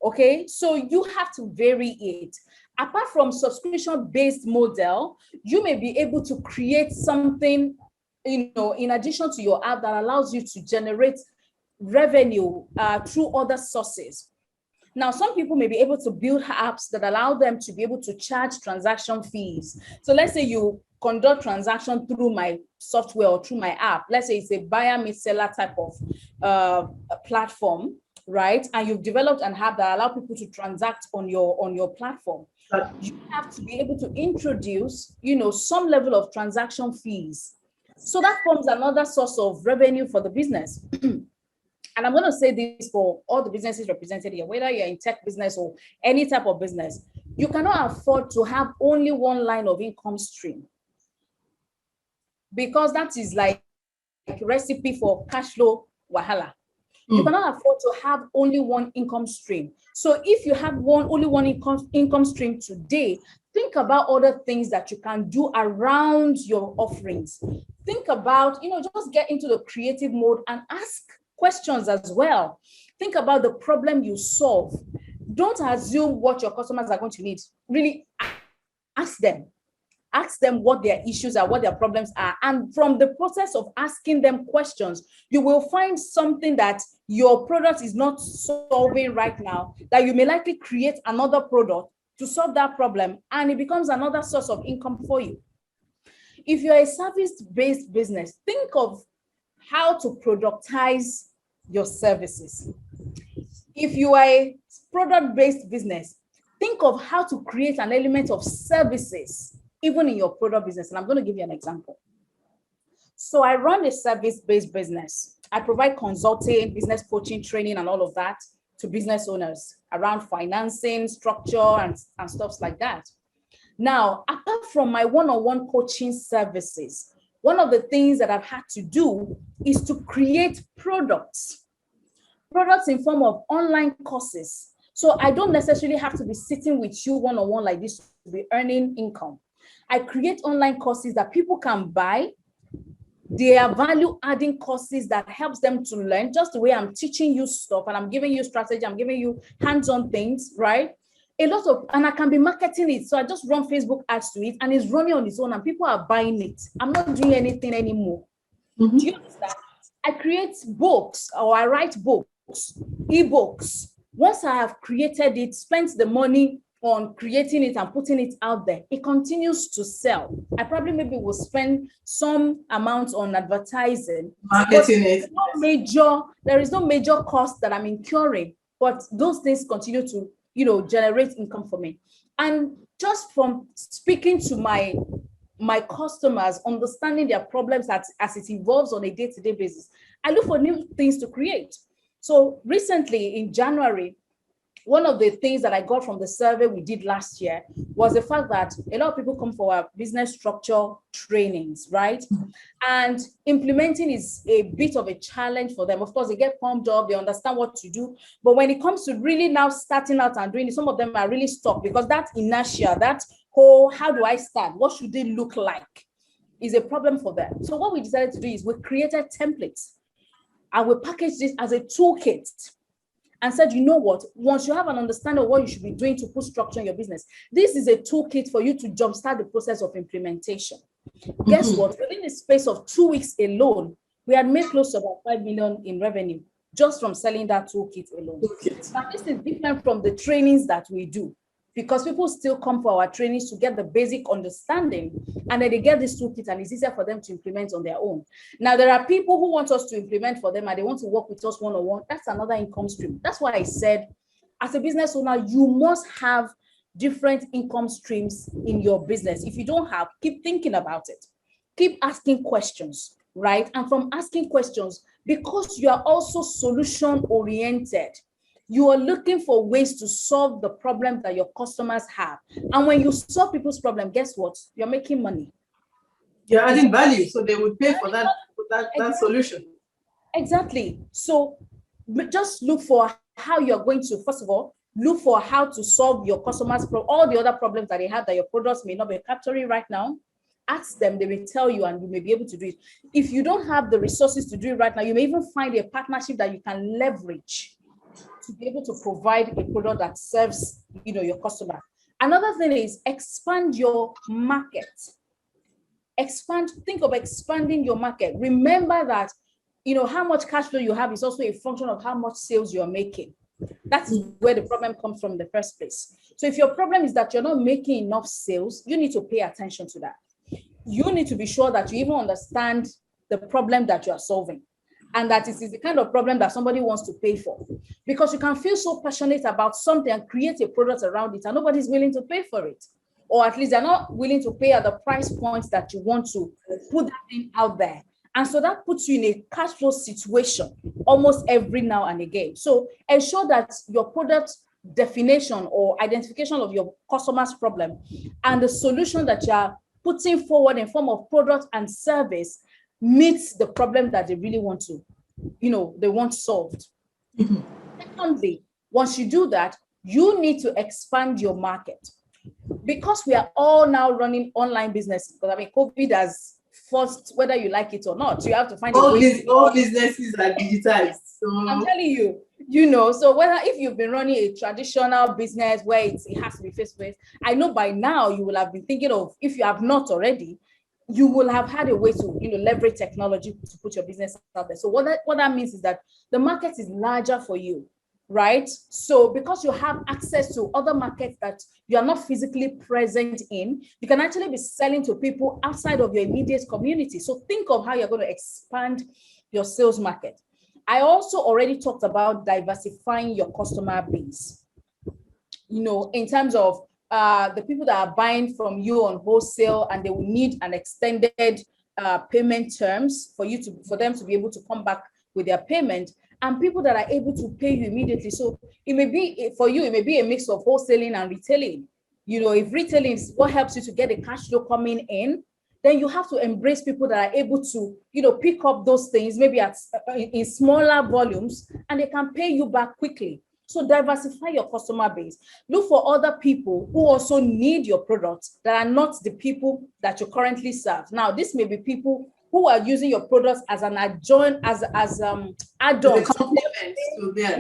Okay, so you have to vary it. Apart from subscription-based model, you may be able to create something, in addition to your app that allows you to generate revenue through other sources. Now, some people may be able to build apps that allow them to be able to charge transaction fees. So let's say you conduct transaction through my software or through my app. Let's say it's a buyer meets seller type of platform, right? And you've developed an app that allows people to transact on your platform. You have to be able to introduce, some level of transaction fees. So that forms another source of revenue for the business. And I'm going to say this for all the businesses represented here, whether you're in tech business or any type of business, you cannot afford to have only one line of income stream, because that is like a recipe for cash flow wahala. You cannot afford to have only one income stream. So if you have only one income stream today, think about other things that you can do around your offerings. Think about, just get into the creative mode and ask questions as well. Think about the problem you solve. Don't assume what your customers are going to need. Really ask them. Ask them what their issues are, what their problems are. And from the process of asking them questions, you will find something that your product is not solving right now, that you may likely create another product to solve that problem, and it becomes another source of income for you. If you're a service-based business, think of how to productize your services. If you are a product-based business, think of how to create an element of services even in your product business. And I'm going to give you an example. So I run a service-based business. I provide consulting, business coaching, training, and all of that to business owners around financing, structure, and stuff like that. Now, apart from my one-on-one coaching services, one of the things that I've had to do is to create products in form of online courses. So I don't necessarily have to be sitting with you one-on-one like this to be earning income. I create online courses that people can buy. They are value-adding courses that helps them to learn, just the way I'm teaching you stuff and I'm giving you strategy, I'm giving you hands-on things, right? And I can be marketing it. So I just run Facebook ads to it and it's running on its own and people are buying it. I'm not doing anything anymore. Do you understand? I create books or I write books, ebooks. Once I have created it, spent the money on creating it and putting it out there, it continues to sell. I probably maybe will spend some amount on advertising. Marketing it. There is no major cost that I'm incurring, but those things continue to, generate income for me. And just from speaking to my customers, understanding their problems as it evolves on a day-to-day basis, I look for new things to create. So recently in January, one of the things that I got from the survey we did last year was the fact that a lot of people come for our business structure trainings, right? And implementing is a bit of a challenge for them. Of course, they get pumped up, they understand what to do. But when it comes to really now starting out and doing it, some of them are really stuck because that inertia, that whole, how do I start? What should they look like? Is a problem for them. So what we decided to do is we created templates and we packaged this as a toolkit and said, you know what, once you have an understanding of what you should be doing to put structure in your business, this is a toolkit for you to jumpstart the process of implementation. Guess what? Within the space of 2 weeks alone, we had made close to about 5 million in revenue just from selling that toolkit alone. Now, this is different from the trainings that we do because people still come for our trainings to get the basic understanding and then they get this toolkit and it's easier for them to implement on their own. Now, there are people who want us to implement for them and they want to work with us one-on-one. That's another income stream. That's why I said, as a business owner, you must have different income streams in your business. If you don't have, keep thinking about it. Keep asking questions, right? And from asking questions, because you are also solution-oriented, you are looking for ways to solve the problem that your customers have. And when you solve people's problem, guess what? You're making money. You're adding value, so they would pay for that solution. Exactly. So just look for how you're going to, first of all, look for how to solve your customers' all the other problems that they have that your products may not be capturing right now. Ask them, they will tell you, and you may be able to do it. If you don't have the resources to do it right now, you may even find a partnership that you can leverage to be able to provide a product that serves, your customer. Another thing is expand your market. Think of expanding your market. Remember that, how much cash flow you have is also a function of how much sales you're making. That's where the problem comes from in the first place. So if your problem is that you're not making enough sales, you need to pay attention to that. You need to be sure that you even understand the problem that you are solving, and that it is the kind of problem that somebody wants to pay for. Because you can feel so passionate about something and create a product around it and nobody's willing to pay for it. Or at least they're not willing to pay at the price points that you want to put that thing out there. And so that puts you in a cash flow situation almost every now and again. So ensure that your product definition or identification of your customer's problem and the solution that you're putting forward in form of product and service meets the problem that they really want to, they want solved. Secondly, once you do that, you need to expand your market. Because we are all now running online businesses, because I mean, COVID has forced, whether you like it or not, you have to find a way. All businesses are digitized. So I'm telling you, you know, so whether if you've been running a traditional business where it has to be face-to-face, I know by now you will have been thinking of, if you have not already, you will have had a way to, you know, leverage technology to put your business out there. So what that means is that the market is larger for you, right? So because you have access to other markets that you are not physically present in, you can actually be selling to people outside of your immediate community. So think of how you're going to expand your sales market. I also already talked about diversifying your customer base, you know, in terms of the people that are buying from you on wholesale, and they will need an extended payment terms for them to be able to come back with their payment, and people that are able to pay you immediately. So it may be, for you, it may be a mix of wholesaling and retailing. You know, if retailing is what helps you to get a cash flow coming in, then you have to embrace people that are able to, you know, pick up those things maybe in smaller volumes, and they can pay you back quickly. So diversify your customer base. Look for other people who also need your products that are not the people that you currently serve. Now, this may be people who are using your products as an add-on, add-on, yeah,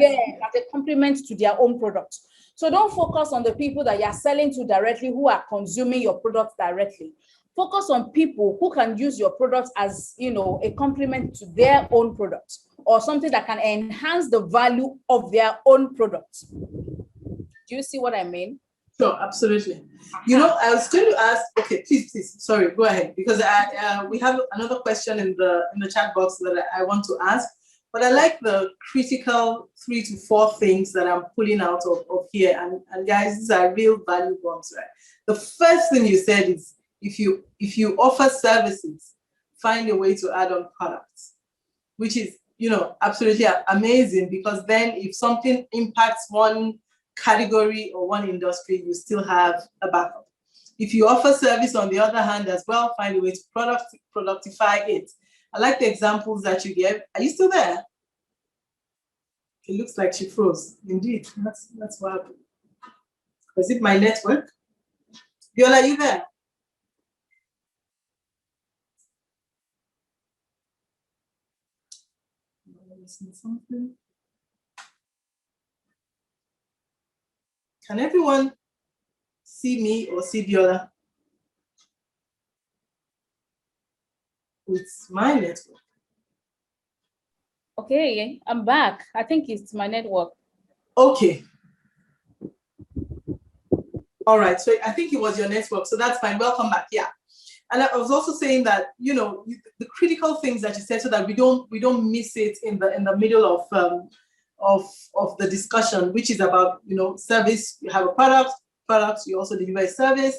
as a complement to their own products. So don't focus on the people that you're selling to directly who are consuming your products directly. Focus on people who can use your products as, you know, a complement to their own products, or something that can enhance the value of their own products. Do you see what I mean? Sure, absolutely. You know, I was going to ask. Okay, please, sorry, go ahead, because we have another question in the chat box that I want to ask. But I like the critical 3 to 4 things that I'm pulling out of here. And guys, these are real value bombs, right? The first thing you said is, if you offer services, find a way to add on products, which is, you know, absolutely amazing, because then if something impacts one category or one industry, you still have a backup. If you offer service, on the other hand, as well, find a way to productify it. I like the examples that you gave. Are you still there? It looks like she froze. Indeed, that's what happened. Is it my network? Viola, are you there? Something. Can everyone see me or see Viola? It's my network. Okay, I'm back. I think it's my network. Okay. All right, so I think it was your network, so that's fine. Welcome back. Yeah. And I was also saying that, you know, the critical things that you said, so that we don't miss it in the middle of the discussion, which is about, you know, service. You have a product, you also deliver a service.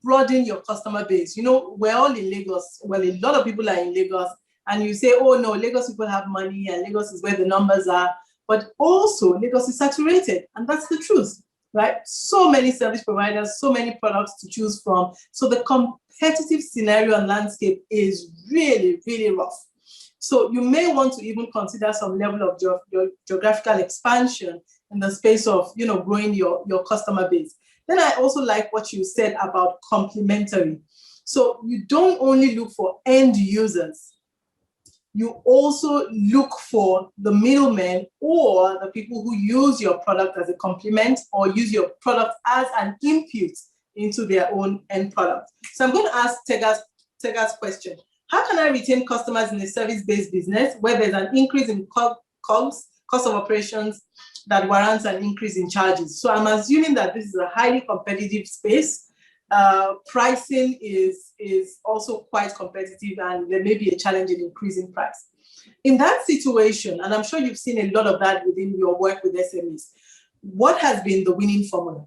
Broaden your customer base. You know, we're all in Lagos. Well, a lot of people are in Lagos, and you say, oh no, Lagos people have money and Lagos is where the numbers are. But also Lagos is saturated, and that's the truth, right? So many service providers, so many products to choose from. So the competitive scenario and landscape is really, really rough. So you may want to even consider some level of your geographical expansion in the space of, you know, growing your customer base. Then I also like what you said about complementary. So you don't only look for end users, you also look for the middlemen or the people who use your product as a complement or use your product as an input into their own end product. So I'm going to ask Tega's question. How can I retain customers in a service-based business where there's an increase in COGS, cost of operations, that warrants an increase in charges? So I'm assuming that this is a highly competitive space. Pricing is also quite competitive, and there may be a challenge in increasing price. In that situation, and I'm sure you've seen a lot of that within your work with SMEs, what has been the winning formula?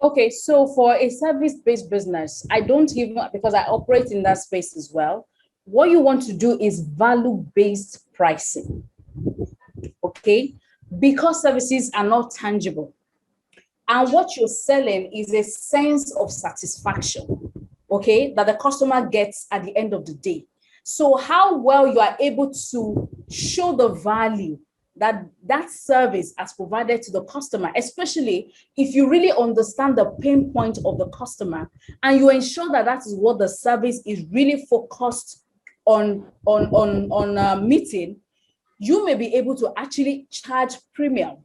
Okay, so for a service-based business, I don't even, because I operate in that space as well, what you want to do is value-based pricing, okay? Because services are not tangible. And what you're selling is a sense of satisfaction, okay, that the customer gets at the end of the day. So how well you are able to show the value that that service has provided to the customer, especially if you really understand the pain point of the customer and you ensure that that is what the service is really focused on meeting, you may be able to actually charge premium,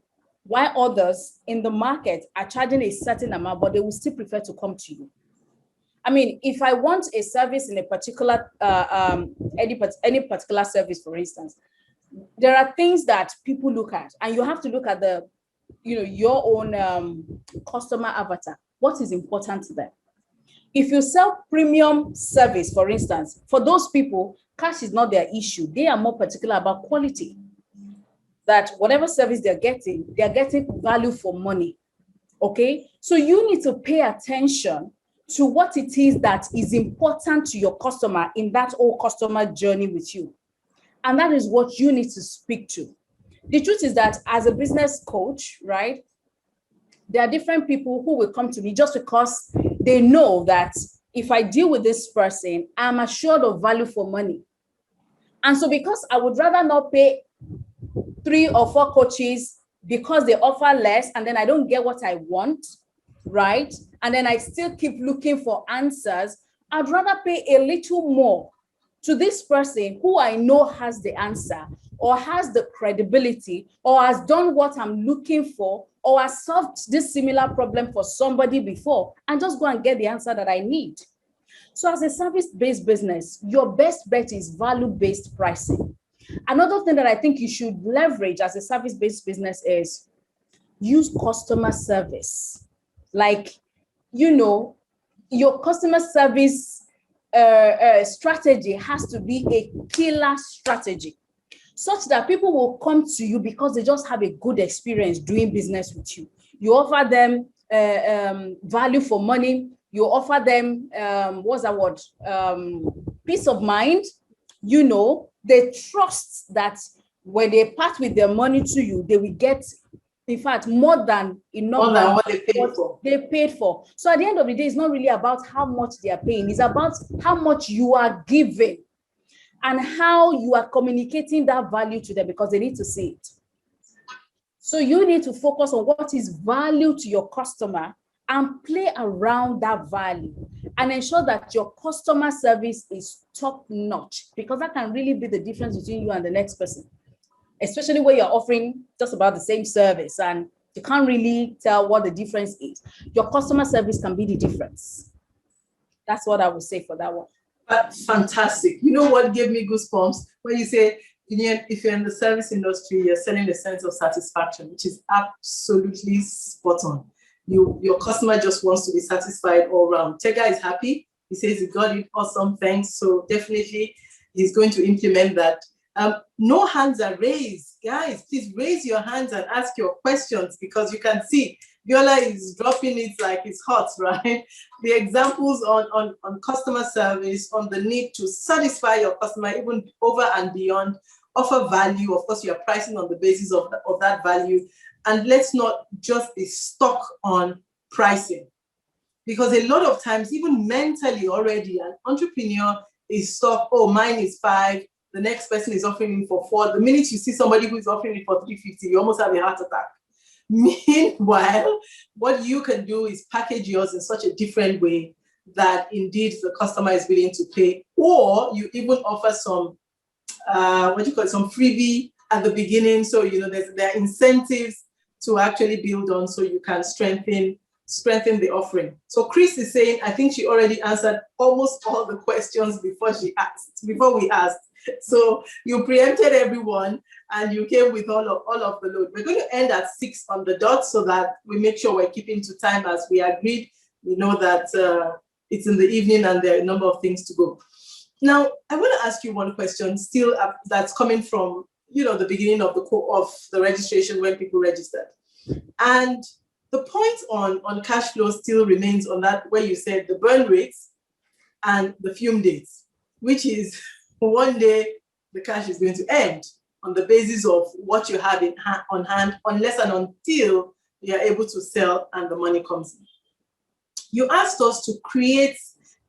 while others in the market are charging a certain amount, but they will still prefer to come to you. I mean, if I want a service in a particular, any particular service, for instance, there are things that people look at, and you have to look at the, your own customer avatar. What is important to them? If you sell premium service, for instance, for those people, cash is not their issue. They are more particular about quality. That whatever service they're getting value for money. Okay, so you need to pay attention to what it is that is important to your customer in that whole customer journey with you. And that is what you need to speak to. The truth is that as a business coach, right, there are different people who will come to me just because they know that if I deal with this person, I'm assured of value for money. And so because I would rather not pay 3 or 4 coaches because they offer less and then I don't get what I want, right? And then I still keep looking for answers, I'd rather pay a little more to this person who I know has the answer or has the credibility or has done what I'm looking for or has solved this similar problem for somebody before, and just go and get the answer that I need. So as a service-based business, your best bet is value-based pricing. Another thing that I think you should leverage as a service-based business is use customer service. Like, your customer service strategy has to be a killer strategy, such that people will come to you because they just have a good experience doing business with you. You offer them value for money. You offer them, what's that word? Peace of mind. They trust that when they part with their money to you, they will get, in fact, more than enough. More than what they paid for. So at the end of the day, it's not really about how much they are paying. It's about how much you are giving and how you are communicating that value to them, because they need to see it. So you need to focus on what is value to your customer and play around that value and ensure that your customer service is top notch, because that can really be the difference between you and the next person, especially when you're offering just about the same service and you can't really tell what the difference is. Your customer service can be the difference. That's what I would say for that one. That's fantastic. You know what gave me goosebumps? When you say, if you're in the service industry, you're selling a sense of satisfaction, which is absolutely spot on. Your customer just wants to be satisfied all around. Tega is happy. He says he got it. Awesome, thanks. So definitely he's going to implement that. No hands are raised. Guys, please raise your hands and ask your questions, because you can see Viola is dropping it like it's hot, right? The examples on customer service, on the need to satisfy your customer, even over and beyond, offer value. Of course, you are pricing on the basis of that value. And let's not just be stuck on pricing, because a lot of times, even mentally already, an entrepreneur is stuck. Oh, mine is 5. The next person is offering it for 4. The minute you see somebody who is offering it for 350, you almost have a heart attack. Meanwhile, what you can do is package yours in such a different way that indeed the customer is willing to pay, or you even offer some, some freebie at the beginning. So, there are incentives to actually build on, so you can strengthen the offering. So Chris is saying, I think she already answered almost all the questions before we asked. So you preempted everyone and you came with all of the load. We're going to end at 6 on the dot so that we make sure we're keeping to time as we agreed. We know that it's in the evening and there are a number of things to go. Now, I want to ask you one question still that's coming from, the beginning of the registration when people registered. And the point on cash flow still remains on that, where you said the burn rates and the fume dates, which is one day the cash is going to end on the basis of what you have on hand, unless and until you are able to sell and the money comes in. You asked us to create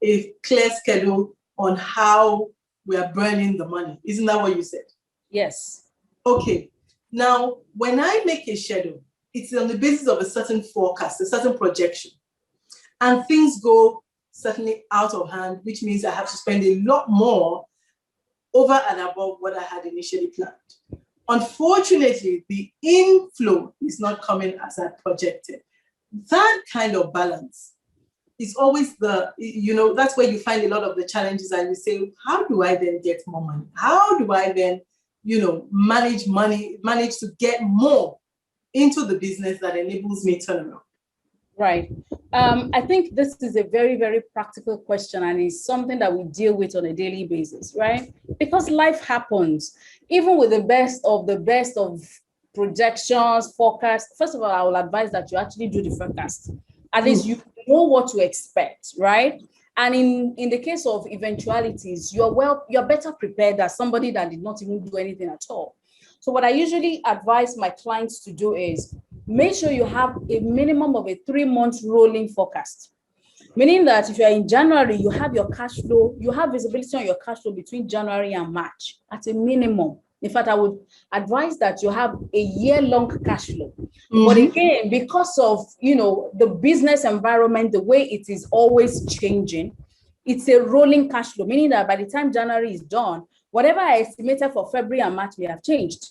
a clear schedule on how we are burning the money. Isn't that what you said? Yes. Okay. Now, when I make a schedule, it's on the basis of a certain forecast, a certain projection. And things go certainly out of hand, which means I have to spend a lot more over and above what I had initially planned. Unfortunately, the inflow is not coming as I projected. That kind of balance is always that's where you find a lot of the challenges, and you say, how do I then get more money? How do I then, manage to get more into the business that enables me turnaround? Right. I think this is a very, very practical question, and it's something that we deal with on a daily basis, right? Because life happens, even with the best of projections, forecasts. First of all, I will advise that you actually do the forecast. At least you know what to expect, right? And in the case of eventualities, you're better prepared than somebody that did not even do anything at all. So what I usually advise my clients to do is make sure you have a minimum of a 3-month rolling forecast. Meaning that if you're in January, you have your cash flow, you have visibility on your cash flow between January and March at a minimum. In fact, I would advise that you have a year-long cash flow. Mm-hmm. But again, because of the business environment, the way it is always changing, it's a rolling cash flow, meaning that by the time January is done, whatever I estimated for February and March may have changed,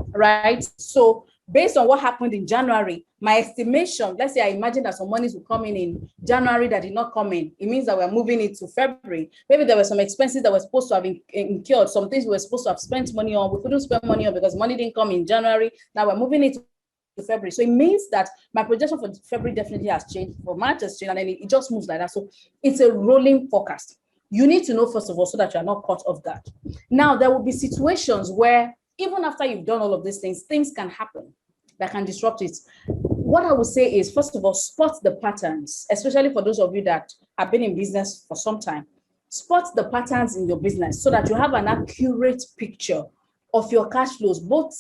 right? So based on what happened in January, my estimation, let's say I imagine that some monies will come in January that did not come in. It means that we're moving it to February. Maybe there were some expenses that were supposed to have incurred, some things we were supposed to have spent money on. We couldn't spend money on because money didn't come in January. Now we're moving it to February. So it means that my projection for February definitely has changed, for March has changed, and then it just moves like that. So it's a rolling forecast. You need to know, first of all, so that you're not caught off guard. Now, there will be situations where even after you've done all of these things can happen that can disrupt it. What I would say is, first of all, spot the patterns, especially for those of you that have been in business for some time. Spot the patterns in your business so that you have an accurate picture of your cash flows, both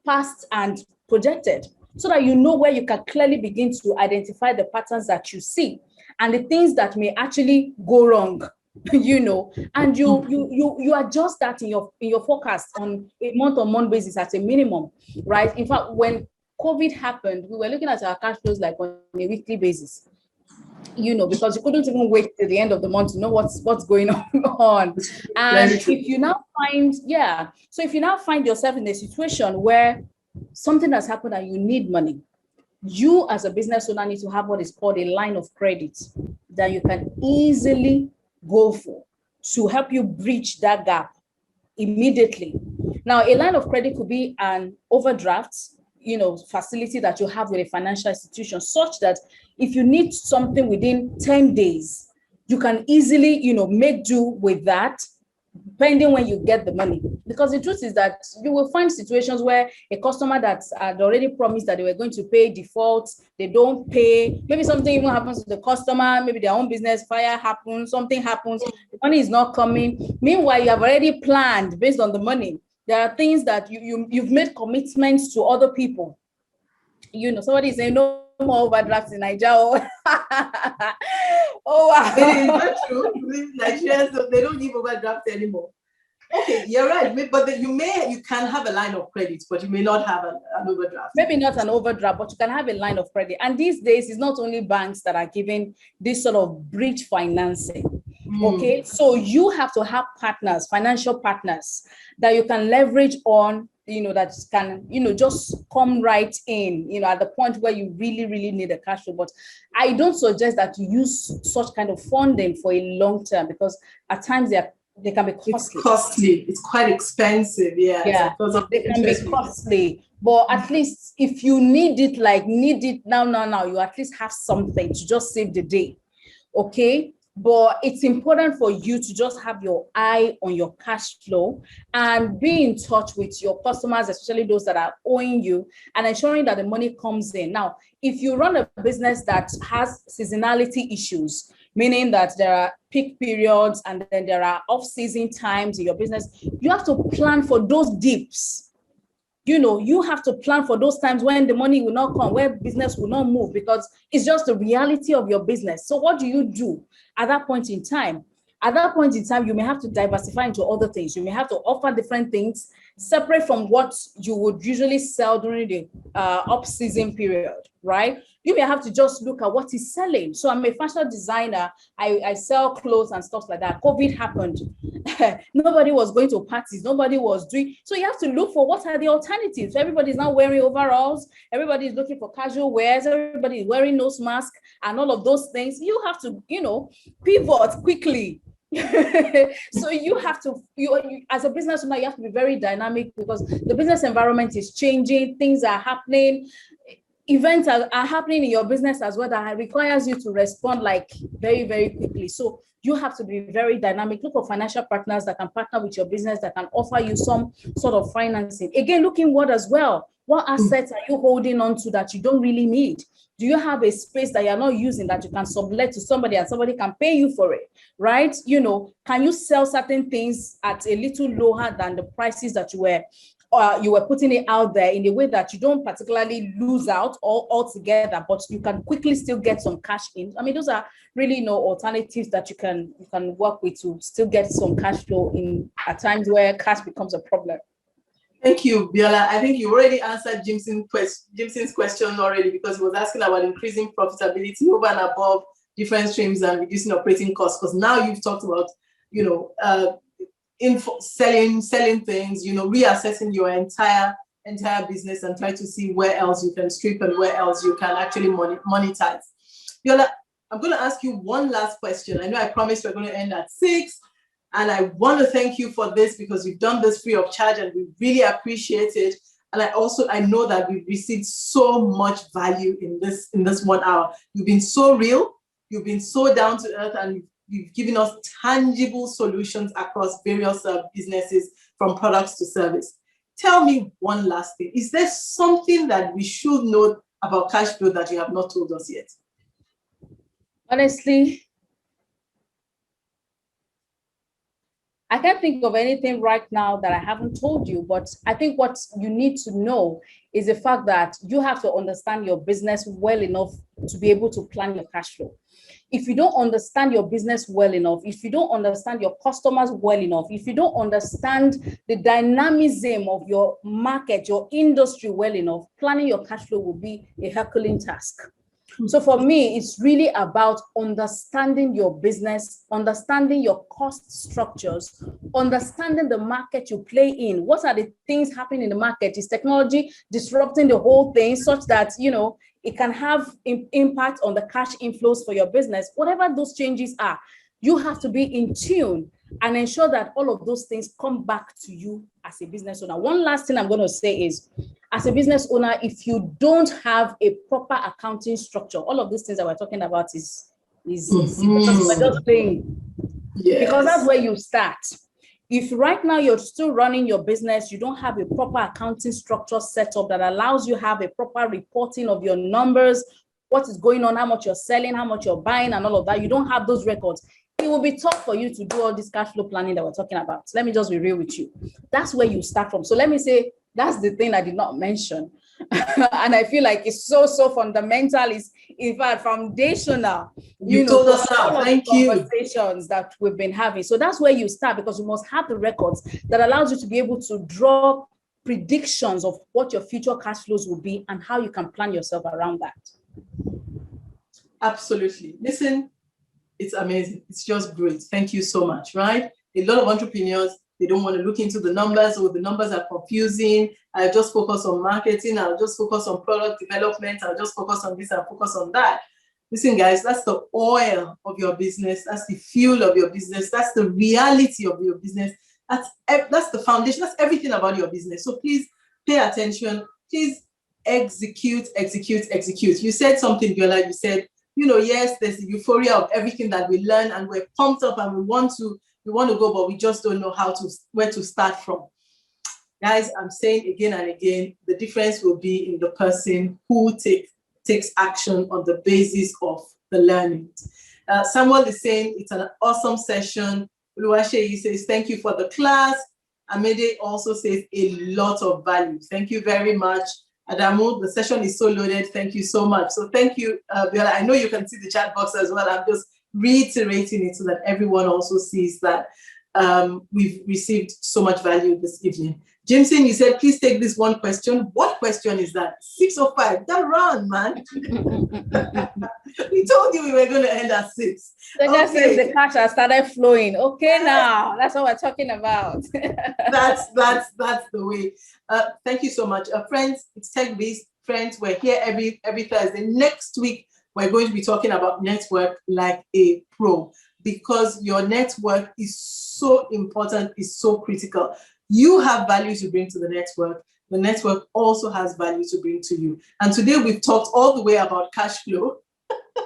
past and projected, so that you know where you can clearly begin to identify the patterns that you see and the things that may actually go wrong. And you adjust that in your forecast on a month-on-month basis at a minimum, right? In fact, when COVID happened, we were looking at our cash flows like on a weekly basis, because you couldn't even wait till the end of the month to know what's going on. And if you now find yourself in a situation where something has happened and you need money, you as a business owner need to have what is called a line of credit that you can easily go for to help you bridge that gap immediately. Now, a line of credit could be an overdraft, facility that you have with a financial institution, such that if you need something within 10 days, you can easily, make do with that, depending when you get the money. Because the truth is that you will find situations where a customer that had already promised that they were going to pay defaults, they don't pay, maybe something even happens to the customer, maybe their own business, fire happens, something happens, the money is not coming. Meanwhile, you have already planned based on the money. There are things that you've made commitments to other people. Somebody is saying no more overdrafts in Nigeria. Oh wow. It is not true. Nigerians, they don't give overdrafts anymore. Okay, you're right. But you can have a line of credit, but you may not have an overdraft. Maybe not an overdraft, but you can have a line of credit. And these days, it's not only banks that are giving this sort of bridge financing. Okay, so you have to have partners, financial partners that you can leverage on, that can, just come right in, at the point where you really, really need a cash flow. But I don't suggest that you use such kind of funding for a long term, because at times they can be costly. It's costly. It's quite expensive. Yeah. They can be costly. But at least if you need it now, you at least have something to just save the day. Okay. But it's important for you to just have your eye on your cash flow and be in touch with your customers, especially those that are owing you, and ensuring that the money comes in. Now, if you run a business that has seasonality issues, meaning that there are peak periods and then there are off-season times in your business, you have to plan for those dips. You have to plan for those times when the money will not come, where business will not move, because it's just the reality of your business. So what do you do at that point in time? At that point in time, you may have to diversify into other things. You may have to offer different things separate from what you would usually sell during the off-season period, right? You may have to just look at what is selling. So I'm a fashion designer. I sell clothes and stuff like that. COVID happened. Nobody was going to parties. Nobody was doing. So you have to look for what are the alternatives. Everybody's now wearing overalls. Everybody's looking for casual wears. Everybody's wearing nose mask and all of those things. You have to, pivot quickly. So you have to, you as a business owner, you have to be very dynamic because the business environment is changing. Things are happening. Events are happening in your business as well that requires you to respond like very, very quickly. So you have to be very dynamic. Look for financial partners that can partner with your business, that can offer you some sort of financing. Again, look inward as well. What assets are you holding on to that you don't really need? Do you have a space that you're not using that you can sublet to somebody and somebody can pay you for it, right? Can you sell certain things at a little lower than the prices that you were putting it out there in a way that you don't particularly lose out altogether, but you can quickly still get some cash in? I mean, those are really alternatives that you can work with to still get some cash flow in at times where cash becomes a problem. Thank you, Biola. I think you already answered Jimson's question already, because he was asking about increasing profitability over and above different streams and reducing operating costs. Because now you've talked about, selling things, reassessing your entire business and try to see where else you can strip and where else you can actually monetize. Biola, I'm going to ask you one last question. I know I promised we're going to end at 6. And I want to thank you for this because you've done this free of charge and we really appreciate it. And I know that we've received so much value in this 1 hour. You've been so real, you've been so down to earth, and you've given us tangible solutions across various businesses, from products to service. Tell me one last thing. Is there something that we should know about Cashflow that you have not told us yet? Honestly, I can't think of anything right now that I haven't told you, but I think what you need to know is the fact that you have to understand your business well enough to be able to plan your cash flow. If you don't understand your business well enough, if you don't understand your customers well enough, if you don't understand the dynamism of your market, your industry well enough, planning your cash flow will be a Herculean task. So for me, it's really about understanding your business, understanding your cost structures, understanding the market you play in. What are the things happening in the market? Is technology disrupting the whole thing such that, it can have impact on the cash inflows for your business? Whatever those changes are, you have to be in tune and ensure that all of those things come back to you as a business owner. One last thing I'm going to say is, as a business owner, if you don't have a proper accounting structure, all of these things that we're talking about is just playing. Yes. Because that's where you start. If right now you're still running your business, you don't have a proper accounting structure set up that allows you to have a proper reporting of your numbers, what is going on, how much you're selling, how much you're buying, and all of that, you don't have those records, it will be tough for you to do all this cash flow planning that we're talking about. Let me just be real with you. That's where you start from. So let me say, that's the thing I did not mention. And I feel like it's so fundamental. It's in fact foundational. You told us now. Thank you. Conversations that we've been having. So that's where you start, because you must have the records that allows you to be able to draw predictions of what your future cash flows will be and how you can plan yourself around that. Absolutely. Listen, it's amazing. It's just great. Thank you so much, right? A lot of entrepreneurs, they don't want to look into the numbers, or the numbers are confusing. I'll just focus on marketing. I'll just focus on product development. I'll just focus on this and focus on that. Listen, guys, that's the oil of your business. That's the fuel of your business. That's the reality of your business. That's the foundation. That's everything about your business. So please pay attention. Please execute. You said something, Biola. You said, yes, there's the euphoria of everything that we learn, and we're pumped up and we want to go, but we just don't know where to start from. Guys, I'm saying again and again, the difference will be in the person who takes action on the basis of the learning. Samuel is saying it's an awesome session. Oluwaseyi says, thank you for the class. Amede also says a lot of value. Thank you very much. Adamu, the session is so loaded. Thank you so much. So thank you, Biola. I know you can see the chat box as well. I'm just reiterating it so that everyone also sees that we've received so much value this evening. Jimson, you said, please take this one question. What question is that? 6:05. That run, man. We told you we were going to end at 6. The guy says the cash has started flowing. Okay, now that's what we're talking about. that's the way. Thank you so much, friends. It's TechBiz. Friends, we're here every Thursday. Next week, we're going to be talking about network like a pro, because your network is so important, is so critical. You have value to bring to the network. The network also has value to bring to you. And today we've talked all the way about cash flow.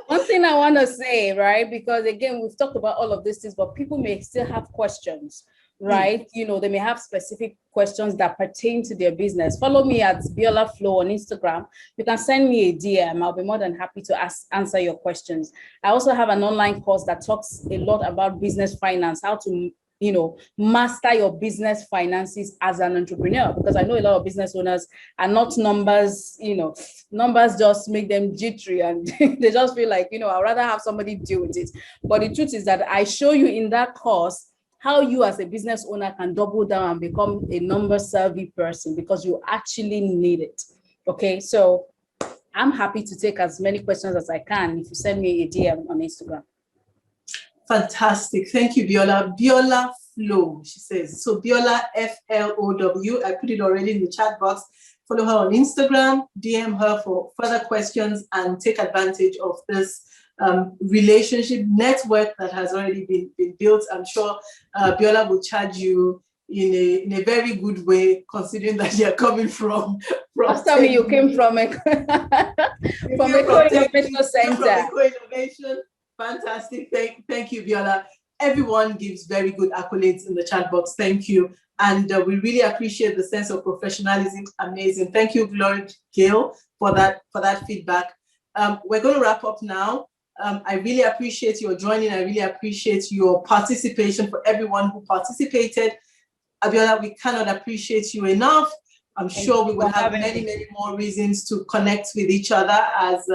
One thing I want to say, right, because again, we've talked about all of these things, but people may still have questions, right? You know, they may have specific questions that pertain to their business. Follow me at Biola Flow on Instagram. You can send me a DM. I'll be more than happy to answer your questions. I also have an online course that talks a lot about business finance, how to master your business finances as an entrepreneur, because I know a lot of business owners are not numbers, numbers just make them jittery and they just feel like, I'd rather have somebody deal with it. But the truth is that I show you in that course how you as a business owner can double down and become a number savvy person, because you actually need it. Okay, so I'm happy to take as many questions as I can if you send me a DM on Instagram. Fantastic. Thank you, Biola. Biola Flow, she says. So Biola, Flow. I put it already in the chat box. Follow her on Instagram, DM her for further questions, and take advantage of this relationship network that has already been built. I'm sure Biola will charge you in a very good way, considering that you're coming from Just tell me you came from a co-innovation center. Co-innovation. Fantastic. Thank you, Biola. Everyone gives very good accolades in the chat box. Thank you. And we really appreciate the sense of professionalism. Amazing. Thank you, Glory Gail, for that feedback. We're going to wrap up now. I really appreciate your joining. I really appreciate your participation, for everyone who participated. Abiola, we cannot appreciate you enough. I'm sure we will have many more reasons to connect with each other as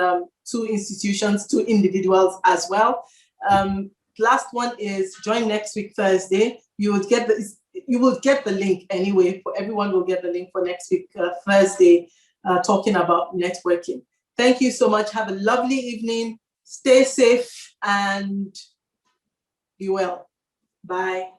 two institutions, two individuals as well. Last one is join next week, Thursday. You will get the link anyway. For everyone will get the link for next week, Thursday, talking about networking. Thank you so much. Have a lovely evening. Stay safe and be well. Bye.